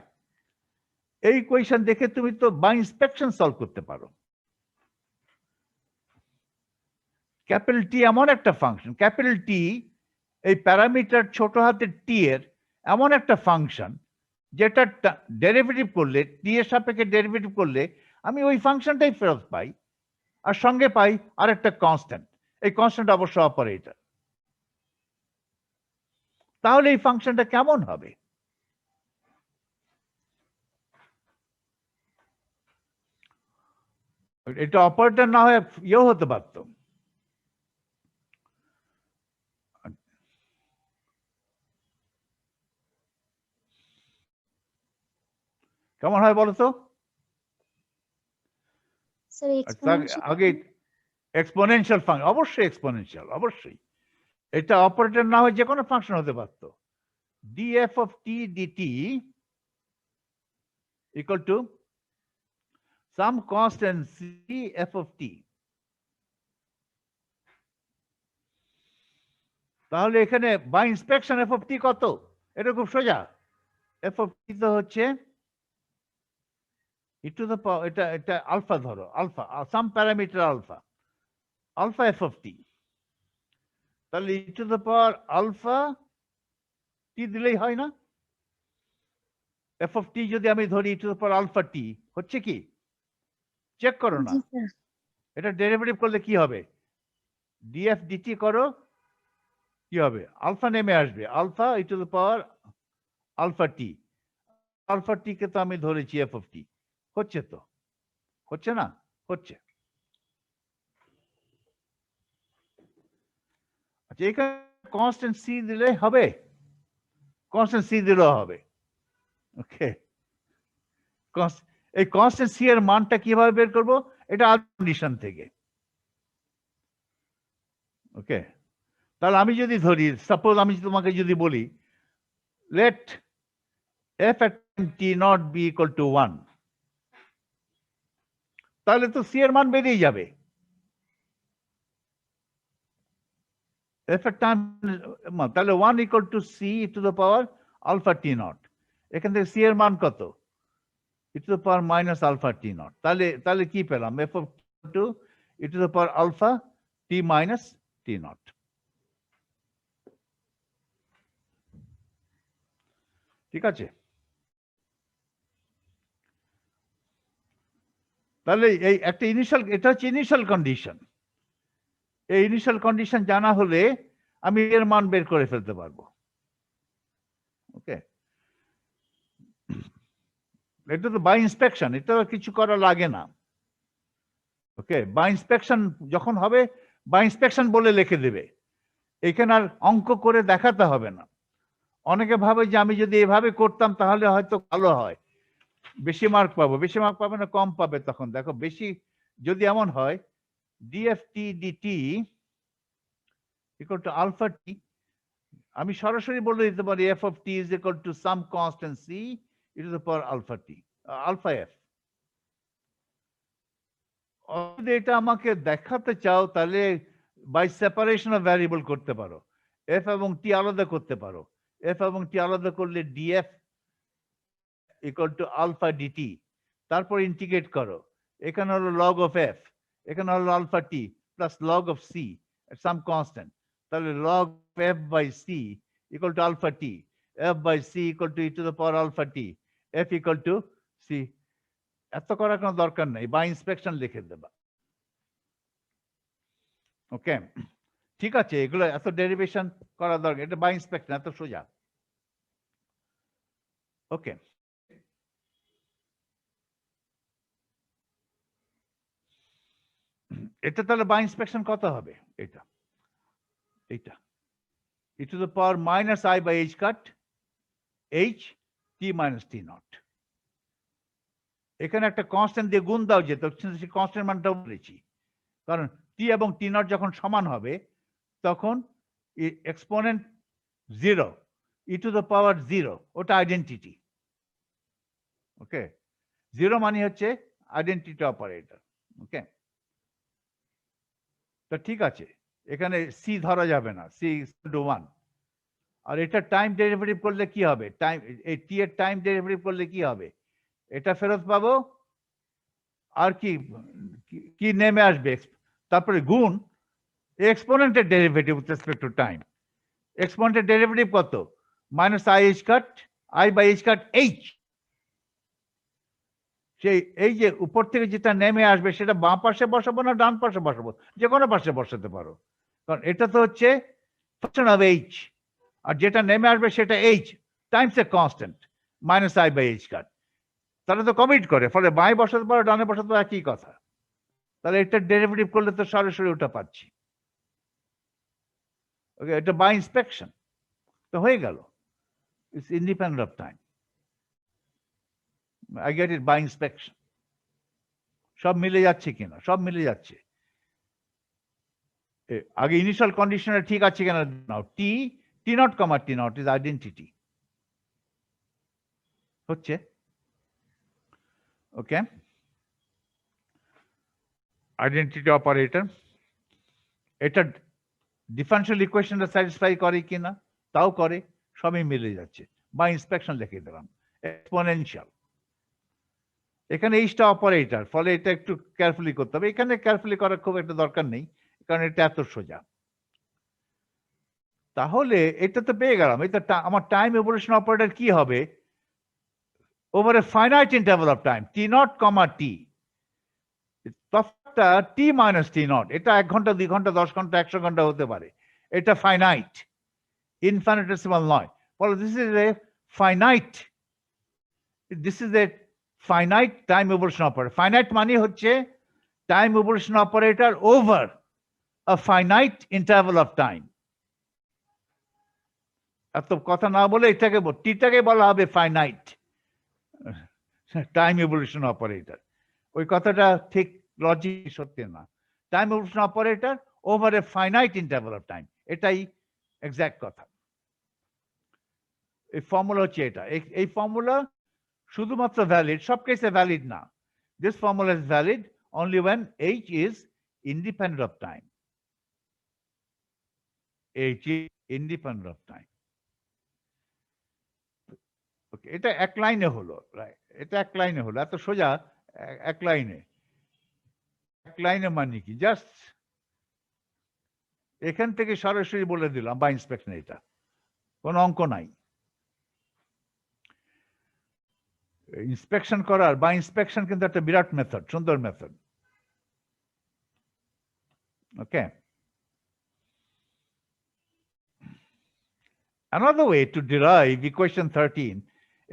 এই ইকুয়েশন দেখে তুমি তো বাই ইন্সপেকশন সলভ করতে পারো। ক্যাপিটাল টি এমন একটা ফাংশন, ক্যাপিটাল টি এই প্যারামিটার ছোট হাতের টি এর এমন একটা ফাংশন যেটা ডেরিভেটিভ করলে, টি এর সাপেক্ষে ডেরিভেটিভ করলে আমি ওই ফাংশনটাই ফেরত পাই, আর সঙ্গে পাই আরেকটা কনস্ট্যান্ট। এই কনস্ট্যান্ট অবশ্য অপারেটর। তাহলে এই ফাংশনটা কেমন হবে? এটা অপারেটর না হয়ে ইয়েও হতে পারত। কেমন হয় বলো তো? আগে এক্সপোনেনশিয়াল ফাংশন, অবশ্যই এক্সপোনেনশিয়াল, অবশ্যই। এটা অপারেটর না হয়ে যে কোনো ফাংশন হতে পারতো। df of t dt equal to some constant c f of t। তাহলে এখানে by inspection f of t কত? এটা খুব সোজা। f of t তো হচ্ছে e to the power, এটা আলফা ধরো, alpha some parameter alpha f of t। তাহলে e to the power alpha t দিলেই হয় না? f of t যদি আমি ধরি e to the power alpha t, হচ্ছে কি? চেক করো না। এটা ডেরিভেটিভ করলে কি হবে? df dt করো, কি হবে? আলফা নেমে আসবে, alpha e to the power alpha t। Alpha t কে তো আমি ধরেছি f of t। হচ্ছে তো? হচ্ছে না? হচ্ছে। আচ্ছা, এখানে কনস্ট্যান্ট c দিলে হবে? কনস্ট্যান্ট c দিলেও হবে। ওকে, এই কনস্ট্যান্ট c এর মানটা কিভাবে বের করব? এটা কন্ডিশন থেকে। ওকে, তাহলে আমি যদি ধরি, সাপোজ আমি তোমাকে যদি বলি let f at t not be equal to 1, তাহলে তো c এর মান বেরিয়ে যাবে। f at time, তাহলে 1 equal to c to the power alpha t not। এখান থেকে c এর মান কত? e to the power minus alpha t not। তাহলে কি পেলাম? f of to e to the power alpha t minus t not। ঠিক আছে? তাহলে এই একটা ইনিশিয়াল, এটা হচ্ছে ইনিশিয়াল কন্ডিশন। এই ইনিশিয়াল কন্ডিশন জানা হলে আমি এর মান বের করে ফেলতে পারবো। ওকে, এটা তো বাই ইন্সপেকশন, এটা কিছু করা লাগে না। ওকে, বাই ইন্সপেকশন যখন হবে, বাই ইন্সপেকশন বলে লিখে দেবে, এখানে আর অঙ্ক করে দেখাতে হবে না। অনেকে ভাবে যে আমি যদি এভাবে করতাম তাহলে হয়তো ভালো হয়, বেশি মার্ক পাবো। বেশি মার্ক পাবে না, কম পাবে। তখন দেখো, বেশি যদি এমন হয় dft dt equal to alpha t, আমি সরাসরি বলে দিতে পারি f of t is equal to some constant c e to the power alpha t, alpha f। যদি এটা আমাকে দেখাতে চাও তাহলে বাই সেপারেশন অফ ভ্যারিয়েবল করতে পারো, f এবং t আলাদা করতে পারো। f এবং t আলাদা করলে df equal to alpha dt, তারপর ইন্টিগ্রেট করো। এখানে হলো log of f, এখানে হলো alpha t plus log of c some constant, তাহলে log f by c equal to alpha t, f by c equal to e to the power alpha t, f equal to c. এত করার কোনো দরকার নেই, by inspection লিখে দেবা। ওকে, ঠিক আছে, এগুলো এত ডেরিভেশন করা দরকার, এটা বাই ইন্সপেকশন, এত সোজা। ওকে, এটা তাহলে বাই ইন্সপেকশন কত হবে? এটা এইটা e to the power minus i by h cut H t minus t naught. এখানে একটা কনস্ট্যান্ট দিয়ে গুণ দাও যেত, সেই কনস্ট্যান্ট মানটাও বলেছি, কারণ টি এবং টি নট যখন সমান হবে তখন এক্সপোনেন্ট 0 ই টু দ্য পাওয়ার 0 ওটা আইডেন্টিটি। ওকে, 0 মানে হচ্ছে আইডেন্টিটি অপারেটর। ওকে, তো ঠিক আছে, এখানে সি ধরা যাবে না, সি টু 1। আর এটা টাইম ডেরিভেটিভ করলে কি হবে? টাইম, এই টি এর টাইম ডেরিভেটিভ করলে কি হবে? এটা ফেরত পাবো, আর কি কি নেমে আসবে, তারপরে গুণ এক্সপোনেন্টের derivative with respect to time. এক্সপোনেন্টের ডেরিভেটিভ কত? Minus i h cut i by h cut H. সেই এই যে উপর থেকে যেটা নেমে আসবে সেটা বাম পাশে বসাবো না ডান পাশে বসাবো? যে কোনো পাশে বসাতে পারো, কারণ এটা তো হচ্ছে ফাংশন অফ এইচ, আর যেটা নেমে আসবে সেটা H times a constant minus i by h cut. তাহলে তো কমিট করে, ফলে বাঁয়ে বসাতে পারো ডানে বসাতে পারো, একই কথা। তাহলে এটা ডেরিভেটিভ করলে তো সরাসরি ওটা পাচ্ছি। ওকে, এটা বাই ইন্সপেকশন তো হয়ে গেল, it's independent of time. I get it by inspection. সব মিলে যাচ্ছে কিনা? সব মিলে যাচ্ছে। আগে ইনিশিয়াল কন্ডিশনে ঠিক আছে কিনা নাও, t t naught comma t naught is identity হচ্ছে। ওকে, আইডেন্টিটি অপারেটর, এটা ডিফারেন্সিয়াল ইকুয়েশনটা স্যাটিসফাই করে কিনা তাও করে, সবই মিলে যাচ্ছে। বাই ইন্সপেকশন লিখে দিলাম, এক্সপোনেনশিয়াল। এখানে এইচটা অপারেটর, ফলে এটা একটু কেয়ারফুলি করতে হবে। এখানে কেয়ারফুলি করার খুব একটা দরকার নেই, কারণ এটা এত সোজা। তাহলে এটা তো পেয়ে গেলাম, এটা আমার টাইম ইভলিউশন অপারেটর কি হবে? Over a finite interval of time t naught comma t, তফাৎটা টি মাইনাস টি নট। এটা 1 ঘন্টা 2 ঘন্টা 10 ঘন্টা 100 ঘন্টা হতে পারে, এটা ফাইনাইট, ইনফিনিটেসিমাল নয়। ফলে this is a finite, this is a finite time evolution operator. Finite মানে হচ্ছে time evolution operator over a finite interval of time. এত কথা না বলে এটাকে টিটাকে বলা হবে ফাইনাইট টাইম ইভলিউশন অপারেটর। ওই কথাটা ঠিক লজিক সত্যি না। Time evolution operator over a finite interval of time, এটাই এক্সাক্ট কথা। এই ফর্মুলা হচ্ছে এটা। এই ফর্মুলা শুধুমাত্র ভ্যালিড, সব কেসে ভ্যালিড না। This formula is valid only when h is independent of time. h is independent of time. ওকে, এটা এক লাইনে হলো, এটা এক লাইনে হলো, এত সোজা। এক লাইনে, এক লাইনে মানে কি? জাস্ট এখান থেকে সরাসরি বলে দিলাম বাই ইন্সপেকশন, এটা কোনো অঙ্ক নাই। ইন্সপেকশন করার বাই ইন্সপেকশন কিন্তু একটা বিরাট মেথড, সুন্দর method. Okay, another way to derive equation 13,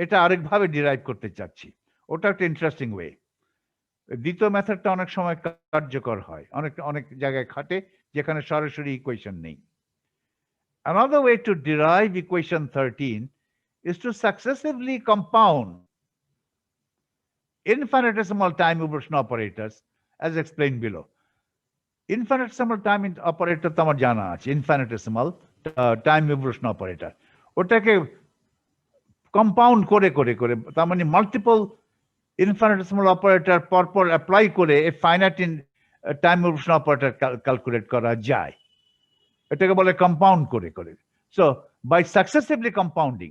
এটা আরেকভাবে ডিরাইভ করতে চাচ্ছি, ওটা একটা ইন্টারেস্টিং ওয়ে। দ্বিতীয় মেথডটা অনেক সময় কার্যকর হয়, অনেক জায়গায় খাটে যেখানে সরাসরি ইকুয়েশন নেই। Another way to derive equation 13 is to successively compound infinitesimal time evolution operators as explained below. Infinitesimal time operator তো আমার জানা আছে, infinitesimal time evolution operator, ওটাকে কম্পাউন্ড করে করে করে, তার মানে মাল্টিপল ইনফিনিটেসিমাল অপারেটর পরপর অ্যাপ্লাই করে a finite time evolution operator calculate করা যায়। এটাকে বলে কম্পাউন্ড করে করে। So by successively compounding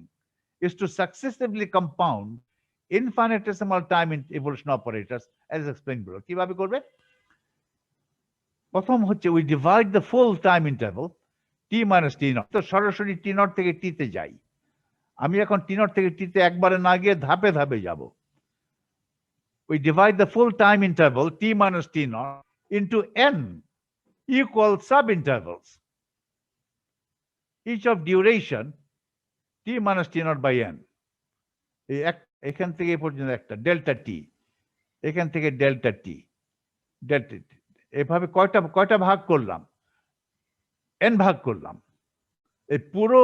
is to successively compound infinitesimal time evolution operators as explained below. কিভাবে করবে? প্রথম হচ্ছে we divide the full time interval T minus t not, তো সরাসরি টি নট থেকে টিতে যাই। আমি এখন টি নট থেকে টিতে একবারে না গিয়ে ধাপে ধাপে যাব। We divide the full time interval t minus t naught into n equal sub-intervals, each of duration t minus t naught by n. এখান থেকে এই পর্যন্ত একটা ডেল্টা টি, এখান থেকে ডেল্টা টি, ডেল্টা টি, এভাবে কয়টা ভাগ করলাম? n ভাগ করলাম। এই পুরো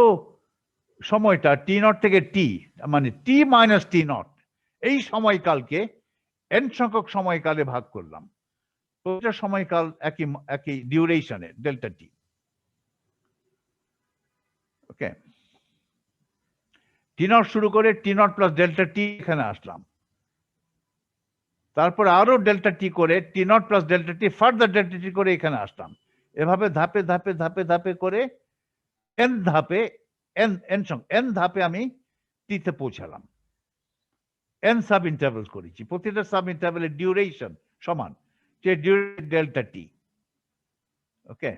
সময়টা টি নট থেকে টি, মানে টি মাইনাস টি নট, এই সময়কালকে n সংখ্যক সময়কালে ভাগ করলাম। প্রতিটা সময়কাল একই ডিউরেশনে, ডেল্টা টি। ওকে, টি নট শুরু করে t naught plus delta t এখানে আসলাম, তারপর আরো ডেল্টা টি করে t naught plus delta t further delta t করে এখানে আসলাম। এভাবে ধাপে ধাপে ধাপে ধাপে করে এন ধাপে আমি টিতে পৌঁছালাম। এন সাব ইন্টারভেল করেছি, প্রতিটা সাব ইন্টারভেলের ডিউরেশন সমান, যে ডিউরেশন ডেল্টা টি। ওকে,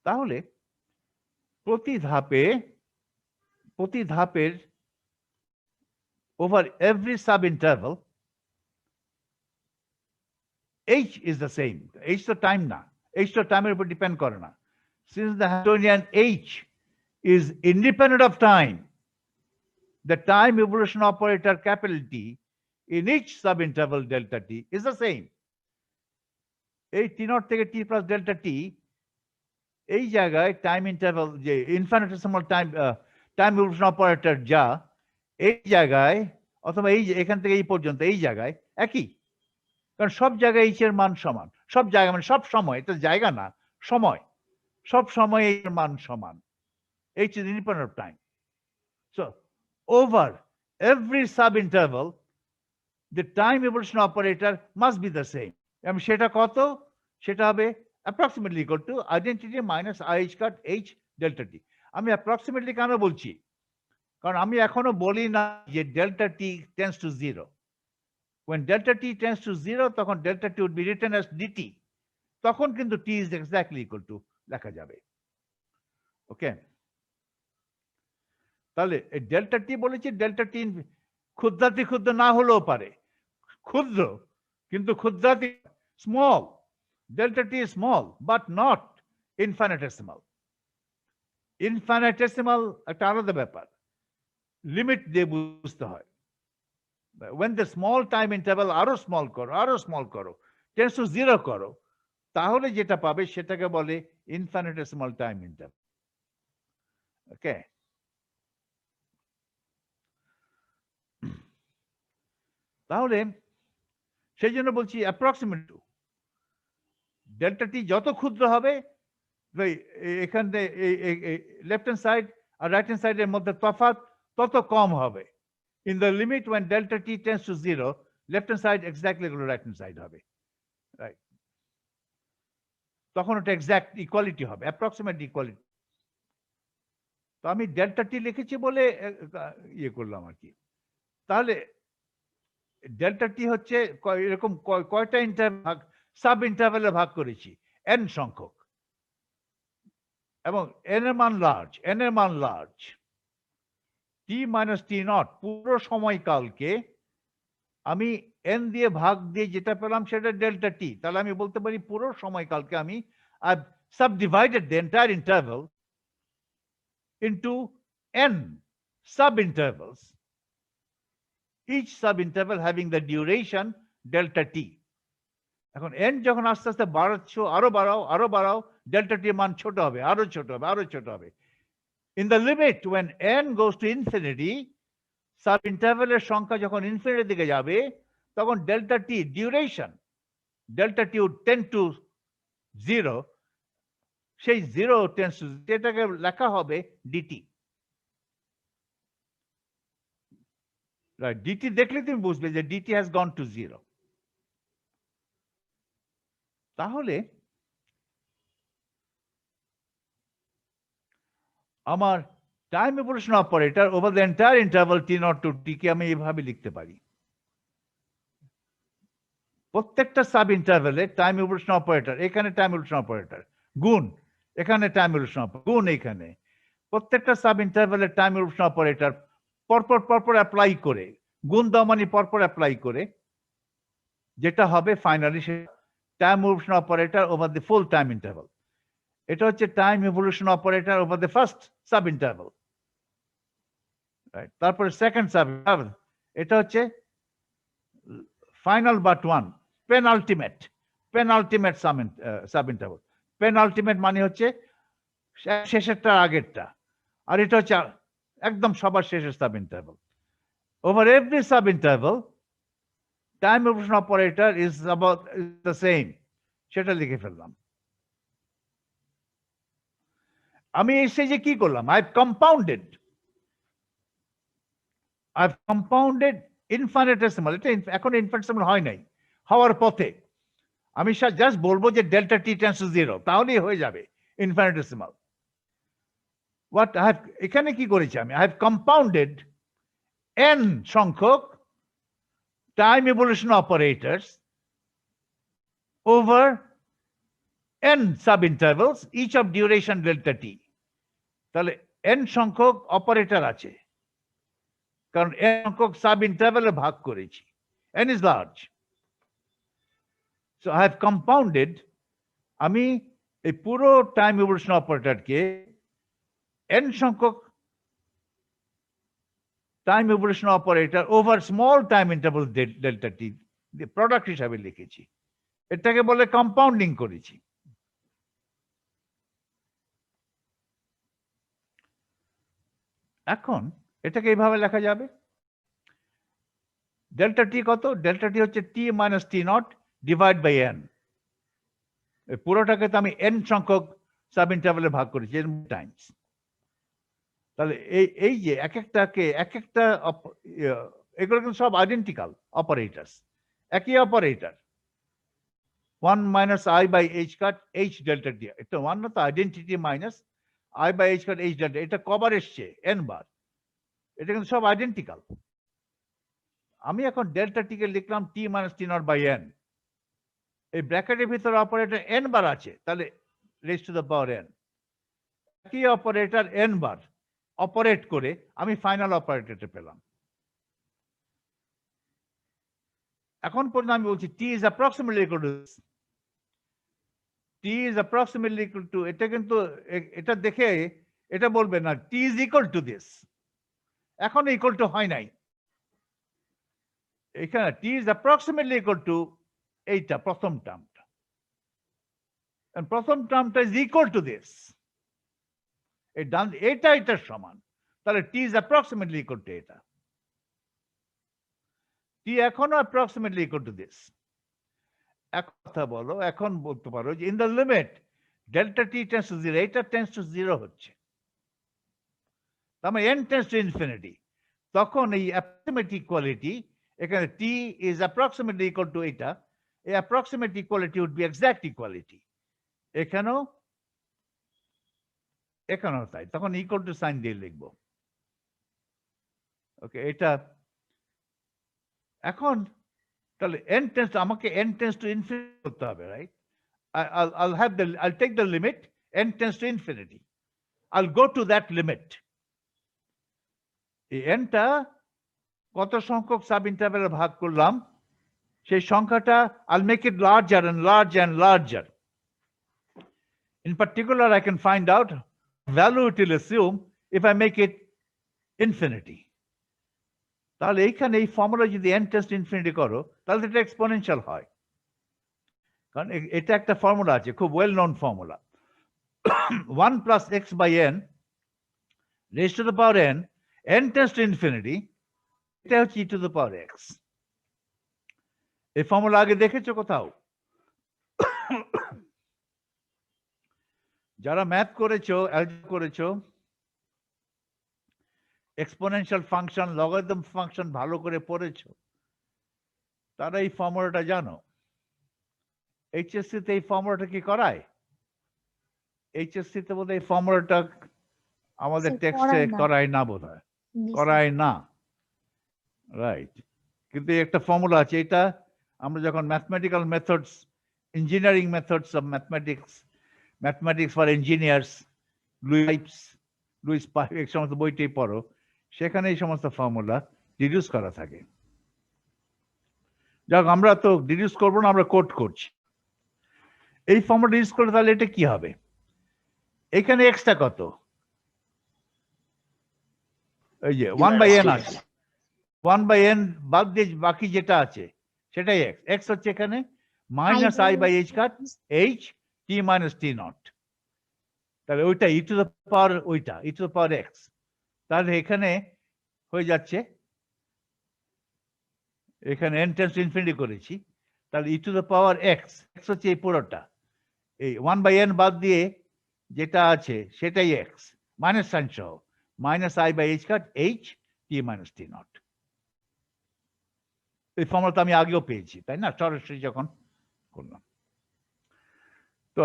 তাহলে প্রতি ধাপের over every sub interval h is the same. h তো টাইম না, h তো টাইমের উপর ডিপেন্ড করে না। Since the Hamiltonian h is independent of time, the time evolution operator capital T in each sub interval delta t is the same. এই t naught থেকে t plus delta t, এই জায়গায় time interval যে ইনফিনিটেসিমাল time evolution operator যা, এই জায়গায় অথবা এই এখান থেকে এই পর্যন্ত এই জায়গায় একই, কারণ সব জায়গায় এইচ এর মান সমান। সব জায়গায় মানে সব সময়, এটা জায়গা না, সময়, সব সময় এইচ এর মান সমান। H is independent of time. So over every sub interval the time evolution operator must be the same. এবং সেটা কত? সেটা হবে approximately equal to identity minus IH cut H delta T. আমি approximately কেন বলছি? কারণ আমি এখনো বলি না যে delta T tends to 0. When delta T tends to 0, তখন delta T would be written as dt. তখন কিন্তু T is exactly equal to লেখা যাবে। ওকে, তাহলে এই ডেল্টা টি বলেছি, ডেল্টা টি ক্ষুদ্রাতি ক্ষুদ্র না হলেও পারে, ক্ষুদ্র কিন্তু ক্ষুদ্রাতি small, delta t small but not infinitesimal. Infinitesimal একটা আলাদা ব্যাপার, লিমিট দিয়ে বুঝতে হয়। when the small time interval আরো স্মল করো টেন্ডস টু 0 করো, তাহলে যেটা পাবে সেটাকে বলে ইনফিনিটেসিমাল টাইম ইন্টারভাল। ওকে, তাহলে সেই জন্য বলছি অ্যাপ্রক্সিমেট টু ডেল্টা টি যত ক্ষুদ্র হবে, এখান থেকে লেফট হ্যান্ড সাইড আর রাইট হ্যান্ড সাইডের মধ্যে তফাৎ তত কম হবে। In the limit when delta t tends to 0, left hand side exactly right hand side হবে, রাইট? তখন ওটা এক্স্যাক্ট ইকুয়ালিটি হবে, অ্যাপ্রক্সিমেট ইকুয়ালিটি। তো আমি ডেল্টা টি লিখেছি বলে ইয়ে করলাম আর কি। তাহলে ডেল্টা টি হচ্ছে এরকম কয়টা ইন্টারভাল সাব ইন্টারভ্যালে ভাগ করেছি? n সংখ্যক, এবং n এর মান large. t minus t not পুরো সময়কালকে আমি n দিয়ে ভাগ দিয়ে যেটা পেলাম সেটা ডেল্টা টি। তাহলে আমি বলতে পারি পুরো সময়কালকে আমি subdivided the entire interval into n sub intervals, each sub interval having the duration delta t. এখন n যখন আস্তে আস্তে বাড়াচ্ছ, আরো বাড়াও, ডেল্টা টি মান ছোট হবে, আরো ছোট হবে। In the limit when n goes to infinity, sub ইন্টারভ্যালের সংখ্যা যখন ইনফিনিটির দিকে যাবে, তখন delta t duration delta t would tend to 0, সেই 0 tends to, এটাকে লেখা হবে dt। রাইট, dt দেখলে তুমি বুঝবে যে dt has gone to 0। তাহলে আমার time evolution operator over the entire interval t0 to t কে আমি এইভাবে লিখতে পারি। প্রত্যেকটা সাব ইন্টারভেলে টাইম ইভলিউশন অপারেটর, এখানে টাইম ইভলিউশন অপারেটর গুণ, এখানে টাইম ইভলিউশন গুণ, এখানে প্রত্যেকটা সাব ইন্টারভেলে টাইম ইভলিউশন অপারেটর পরপর অ্যাপ্লাই করে, গুণ দেওয়া মানে পরপর অ্যাপ্লাই করে, যেটা হবে finally say time evolution operator over the full time interval. এটা হচ্ছে time evolution operator over the first sub interval, right? তারপরে সেকেন্ড সাব, এটা হচ্ছে final but one, penultimate sub interval. Penultimate মানে হচ্ছে শেষেরটা আগেরটা, আর এটা হচ্ছে একদম সবার শেষের sub interval. Over every sub interval time evolution operator is about the same, সেটা লিখে ফেললাম। আমি এসে যে কি করলাম, আই হ্যাভ কম্পাউন্ডেড ইনফিনিটেসিমাল। এটা এখন ইনফিনিটেসিমাল হয় নাই, হওয়ার পথে। আমি জাস্ট বলবো যে ডেল্টা টি টেন্ডস টু 0, তাহলেই হয়ে যাবে ইনফিনিটেসিমাল। হোয়াট আই হ্যাভ, এখানে কি করেছি আমি, আই হ্যাভ কম্পাউন্ডেড n সংখ্যক time evolution operators over n sub intervals each of duration delta t। তাহলে n সংখ্যক অপারেটর আছে, কারণ n সংখ্যক সাব ইন্টারভেলে ভাগ করেছি, n is large, so I have compounded, আমি এই পুরো টাইম ইভলিউশন অপারেটরকে n সংখ্যক time evolution operator over small time interval delta t product হিসাবে লিখেছি, এটাকে বলে কম্পাউন্ডিং করেছি। এখন এটাকে এইভাবে লেখা যাবে, ডেল্টা টি কত, ডেল্টা টি হচ্ছে t minus t naught divide by n. পুরোটাকে তো আমি এন সংখ্যক সাব ইন্টারভেলে ভাগ করেছি টাইমস। তাহলে এই যে এক একটাকে এক একটা এগুলো কিন্তু সব আইডেন্টিক্যাল অপারেটরস, একই operator, 1 minus I by h cut h delta t, এটা 1 না তো, identity minus I by h cut h delta, এটা কবার এসছে n বার, এটা কিন্তু সব আইডেন্টিক্যাল। আমি এখন ডেল্টা টি কে লিখলাম t minus t naught by n, এই ব্র্যাকেটের ভিতরে অপারেটর n বার আছে, তাহলে raise to the power n, একই অপারেটর n বার অপারেট করে আমি ফাইনাল অপারেটরটা পেলাম। এখন পর্যন্ত আমি বলছি t is approximately equal to this, t is approximately equal to, এটা কিন্তু এটা দেখে এটা বলবে না t is equal to this, এখন ইকুয়াল টু হয় নাই, এখানে t is approximately equal to এইটা প্রথম টার্মটা, প্রথম টার্মটা is equal to this, এই ডান এটা এটার সমান, তাহলে t is approximately equal to এটা, t এখনো approximately equal to this। এক কথা বলো, এখন বলতে পারো যে in the limit delta T tends to 0, এটা টেন্ডস টু 0 হচ্ছে, তার মানে n টেন্ডস টু ইনফিনিটি, তখন এই অ্যাপ্রক্সিমেট ইকুয়ালিটি, এখানে t is approximately equal to এটা, এই approximate equality would be exact equality, এখানেও তাই, তখন ইকুয়াল টু সাইন দিয়ে লিখবো। ওকে, এটা এখন তাহলে n tends, আমাকে n tends to infinity করতে হবে, right? I'll take the limit n tends to infinity, I'll go to that limit। এই n টা কত সংখ্যক সাব ইন্টারভেলে ভাগ করলাম, সেই সংখ্যাটা I'll make it larger and larger and larger। In particular, I can find out value it will assume if I make it infinity। তাহলে এইখানে এই ফর্মুলা যদি n টেন্ডস টু ইনফিনিটি করো, তাহলে এটা এক্সপোনেনশিয়াল হয়, কারণ এটা একটা ফর্মুলা আছে, খুব well known formula, 1 plus x by n raised to the power n, n tends to infinity, এটা হচ্ছে e to the power x। এই ফর্মুলা আগে দেখেছো কোথাও? যারা ম্যাথ করেছো, অ্যালজেব্রা করেছো, এক্সপোনেনশিয়াল ফাংশন, লগারিদম ফাংশন ভালো করে পড়েছো, তারা এই ফর্মুলাটা জানো। এইচএসসি তে এই ফর্মুলাটা কি করায়? এইচএসসি তে বোধহয় এই ফর্মুলাটা আমাদের টেক্সটে করায় না, বোধহয় করায় না, রাইট? কিন্তু একটা ফর্মুলা আছে, এটা আমরা যখন mathematical methods, engineering methods of mathematics for engineers, Louis Pipes এই সমস্ত বইটি পড়ো, সেখানে এই সমস্ত ফর্মুলা ডিডিউস করা থাকে। যাক, আমরা তো ডিডিউস করবো না, আমরা কোড করছি। এই ফর্মুলা ডিডিউস করে তাহলে এটা কি হবে? এখানে এক্সটা কত? এই যে 1/n আছে, 1/n বাদ দিয়ে বাকি যেটা আছে সেটাই এক্স। এক্স হচ্ছে এখানে minus i by h cut H t minus t not. তাহলে ওইটা ই টু দ্য পাওয়ার, ওইটা e to the power x. তাহলে এখানে হয়ে যাচ্ছে, এখানে n টেন্ডস টু ইনফিনিটি করেছি, তাহলে e to the power x. X হচ্ছে এই পুরোটা, এই 1/n বাদ দিয়ে যেটা আছে সেটাই এক্স, মাইনাস সাইন সহ, minus i by h cut H t minus t not. এই ফর্মুলা তো আমি আগেও পেয়েছি, তাই না, সরাসরি যখন করলাম। তো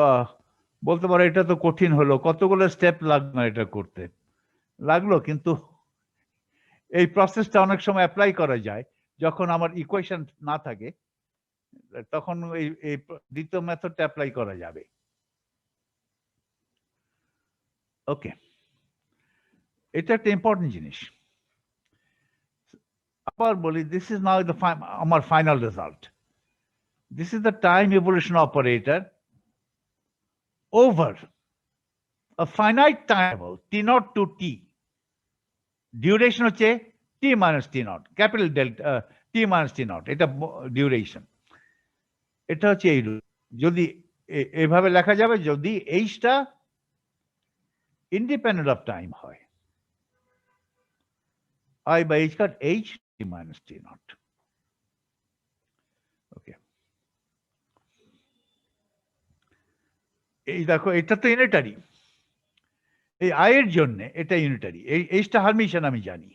বলতে পারো এটা তো কঠিন হলো, কতগুলো স্টেপ লাগলো এটা করতে, লাগলো। কিন্তু এই প্রসেসটা অনেক সময় অ্যাপ্লাই করা যায় যখন আমার ইকুয়েশন না থাকে, তখন এই দ্বিতীয় মেথডটা অ্যাপ্লাই করা যাবে। ওকে, এটা একটা ইম্পর্টেন্ট জিনিস। আবার বলি, দিস ইজ নাও আমার final result. This is the time evolution operator over a finite time t naught to t, duration হচ্ছে t minus t naught, capital delta t minus t naught, এটা duration. এটা হচ্ছে এই, যদি এভাবে লেখা যাবে, যদি এইচটা ইন্ডিপেন্ডেন্ট অফ টাইম হয়, i by h cut h t minus t naught। ওকে, এই দেখো, এটা তো ইউনিটারি, এই আই এর জন্য এটা ইউনিটারি, এই এইচটা হারমিশন আমি জানি,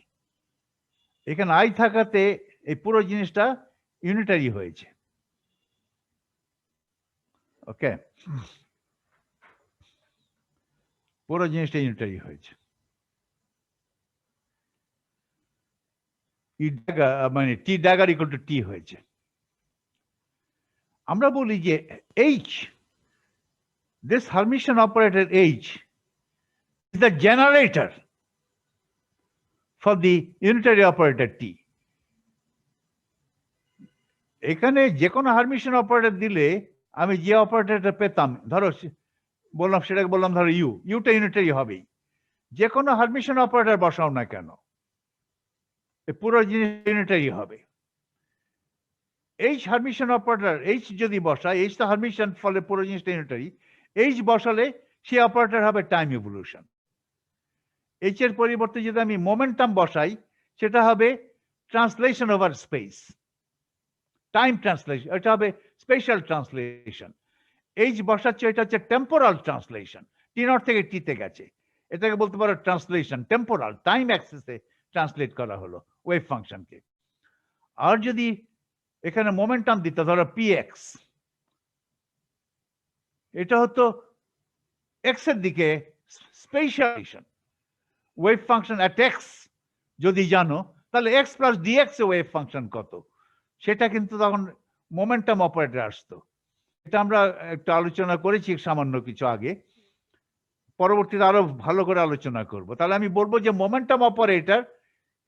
এখানে আই থাকাতে এই পুরো জিনিসটা ইউনিটারি হয়েছে। ওকে, পুরো জিনিসটা ইউনিটারি হয়েছে। মানে টি ড্যাগার ইকুয়াল টু টি হয়েছে। আমরা বলি যে H, this Hermitian operator H is the generator for the unitary operator T. এখানে যে কোনো হারমিশন অপারেটর দিলে আমি যে অপারেটরটা পেতাম, ধরো বললাম, সেটাকে বললাম ধরো ইউটা ইউনিটারি হবেই। যে কোনো হারমিশন অপারেটর বসাও না কেন, পুরো জিনিস ইউনিটারি হবে। এইচ হারমিশন অপারেটর এইচ যদি বসায়, এইচ তো হারমিশন, ফলে পুরো জিনিসটা ইউনিটারি। এইচ বসালে সে অপারেটর হবে টাইম ইভলিউশন। এইচ এর পরিবর্তে যদি আমি মোমেন্টাম বসাই, সেটা হবে translation over space, time translation, এটা হবে স্পেশাল ট্রান্সলেশন। এইচ বসাচ্ছে, এটা হচ্ছে টেম্পোরাল ট্রান্সলেশন, টি নট থেকে টিতে গেছে, এটাকে বলতে পারো ট্রান্সলেশন, টেম্পোরাল, টাইম অ্যাক্সেসে ট্রান্সলেট করা হলো ওয়েভ ফাংশনকে। আর যদি এখানে মোমেন্টাম দিত, ধরো পি এক্স, এটা হতো এক্স এর দিকে spatial wave function at x যদি জানো, তাহলে এক্স প্লাস ডিএক্স এ ওয়েভ ফাংশন কত, সেটা কিন্তু তখন মোমেন্টাম অপারেটর আসতো। এটা আমরা একটু আলোচনা করেছি সামান্য কিছু আগে, পরবর্তীতে আরো ভালো করে আলোচনা করব। তাহলে আমি বলবো যে momentum operator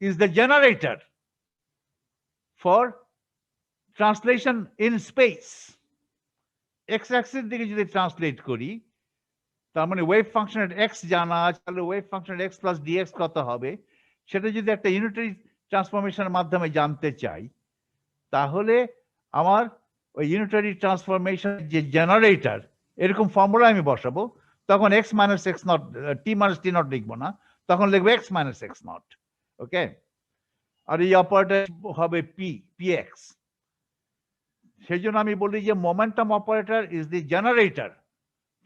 is the generator for translation in space. X Axis দিকে যদি ট্রান্সলেট করি, তার মানে ওয়েভ ফাংশনের এক্স জানা আছে, তাহলে ওয়েভ ফাংশনের এক্স প্লাস ডিএক্স কত হবে, সেটা যদি একটা ইউনিটারি ট্রান্সফরমেশনের মাধ্যমে জানতে চাই, তাহলে আমার ওই ইউনিটারি ট্রান্সফরমেশন যে জেনারেটর, এরকম ফর্মুলা আমি বসাবো। তখন x minus x not, T minus t not লিখবো না, তখন লিখবো এক্স মাইনাস এক্স নট। ওকে, আর এই অপারেটর হবে পি এক্স। সেই জন্য আমি বলি যে momentum operator is the generator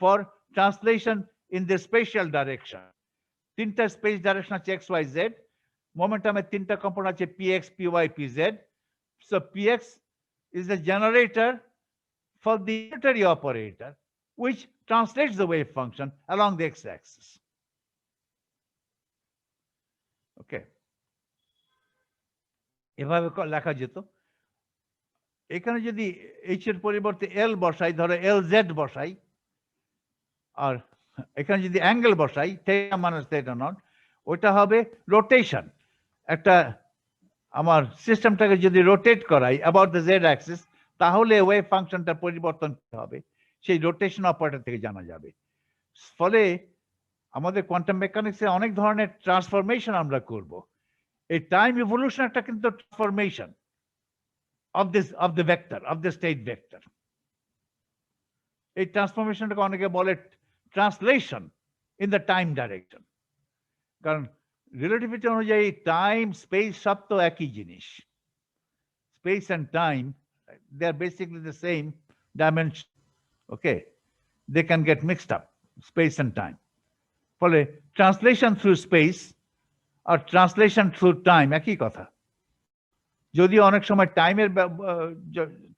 for translation in the spatial direction. তিনটা স্পেস ডাইরেকশন আছে এক্স ওয়াই জেড, মোমেন্টামের তিনটা কম্পোনেন্ট আছে p x, p y, p z. So Px is the generator for the unitary operator which translates the wave function along the x-axis. Okay, এভাবে লেখা যেত। এখানে যদি এইচ এর পরিবর্তে এল বসাই, ধরো এল জেড বসাই, আর এখানে যদি অ্যাঙ্গেল বসাই থিটা মাইনাস থিটা নট, ওইটা হবে রোটেশন। একটা আমার সিস্টেমটাকে যদি রোটেট করাই অ্যাবাউট দ্য জেড অ্যাক্সিস, তাহলে ওয়েভ ফাংশনটা পরিবর্তন হবে, সেই রোটেশন অপারেটর থেকে জানা যাবে। ফলে আমাদের কোয়ান্টাম মেকানিক্সে অনেক ধরনের ট্রান্সফরমেশন আমরা করব। এই টাইম ইভলিউশন একটা কিন্তু transformation of the vector, of the state vector. এই ট্রান্সফরমেশনটাকে অনেকে বলে translation in the time direction. কারণ রিলেটিভিটি অনুযায়ী টাইম স্পেস সব তো একই জিনিস। Space and time, they are basically the same dimension. Okay, they can get mixed up, space and time. ফলে ট্রান্সলেশন থ্রু স্পেস আর ট্রান্সলেশন থ্রু টাইম একই কথা। যদিও অনেক সময়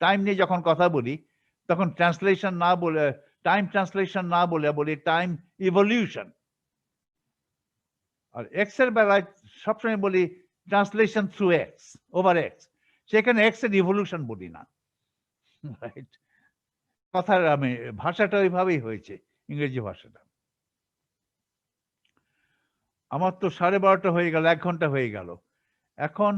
টাইম নিয়ে যখন কথা বলি তখন ট্রান্সলেশন না বলে, টাইম ট্রান্সলেশন না বলে বলি টাইম ইভলিউশন। আর এক্স এর বেলায় সবসময় বলি translation through x over x, সেখানে এক্স এর ইভলিউশন বলি না। রাইট, কথার আমি ভাষাটা ওইভাবেই হয়েছে, ইংরেজি ভাষাটা। আমার তো 12:30 হয়ে গেল, 1 ঘন্টা হয়ে গেল। এখন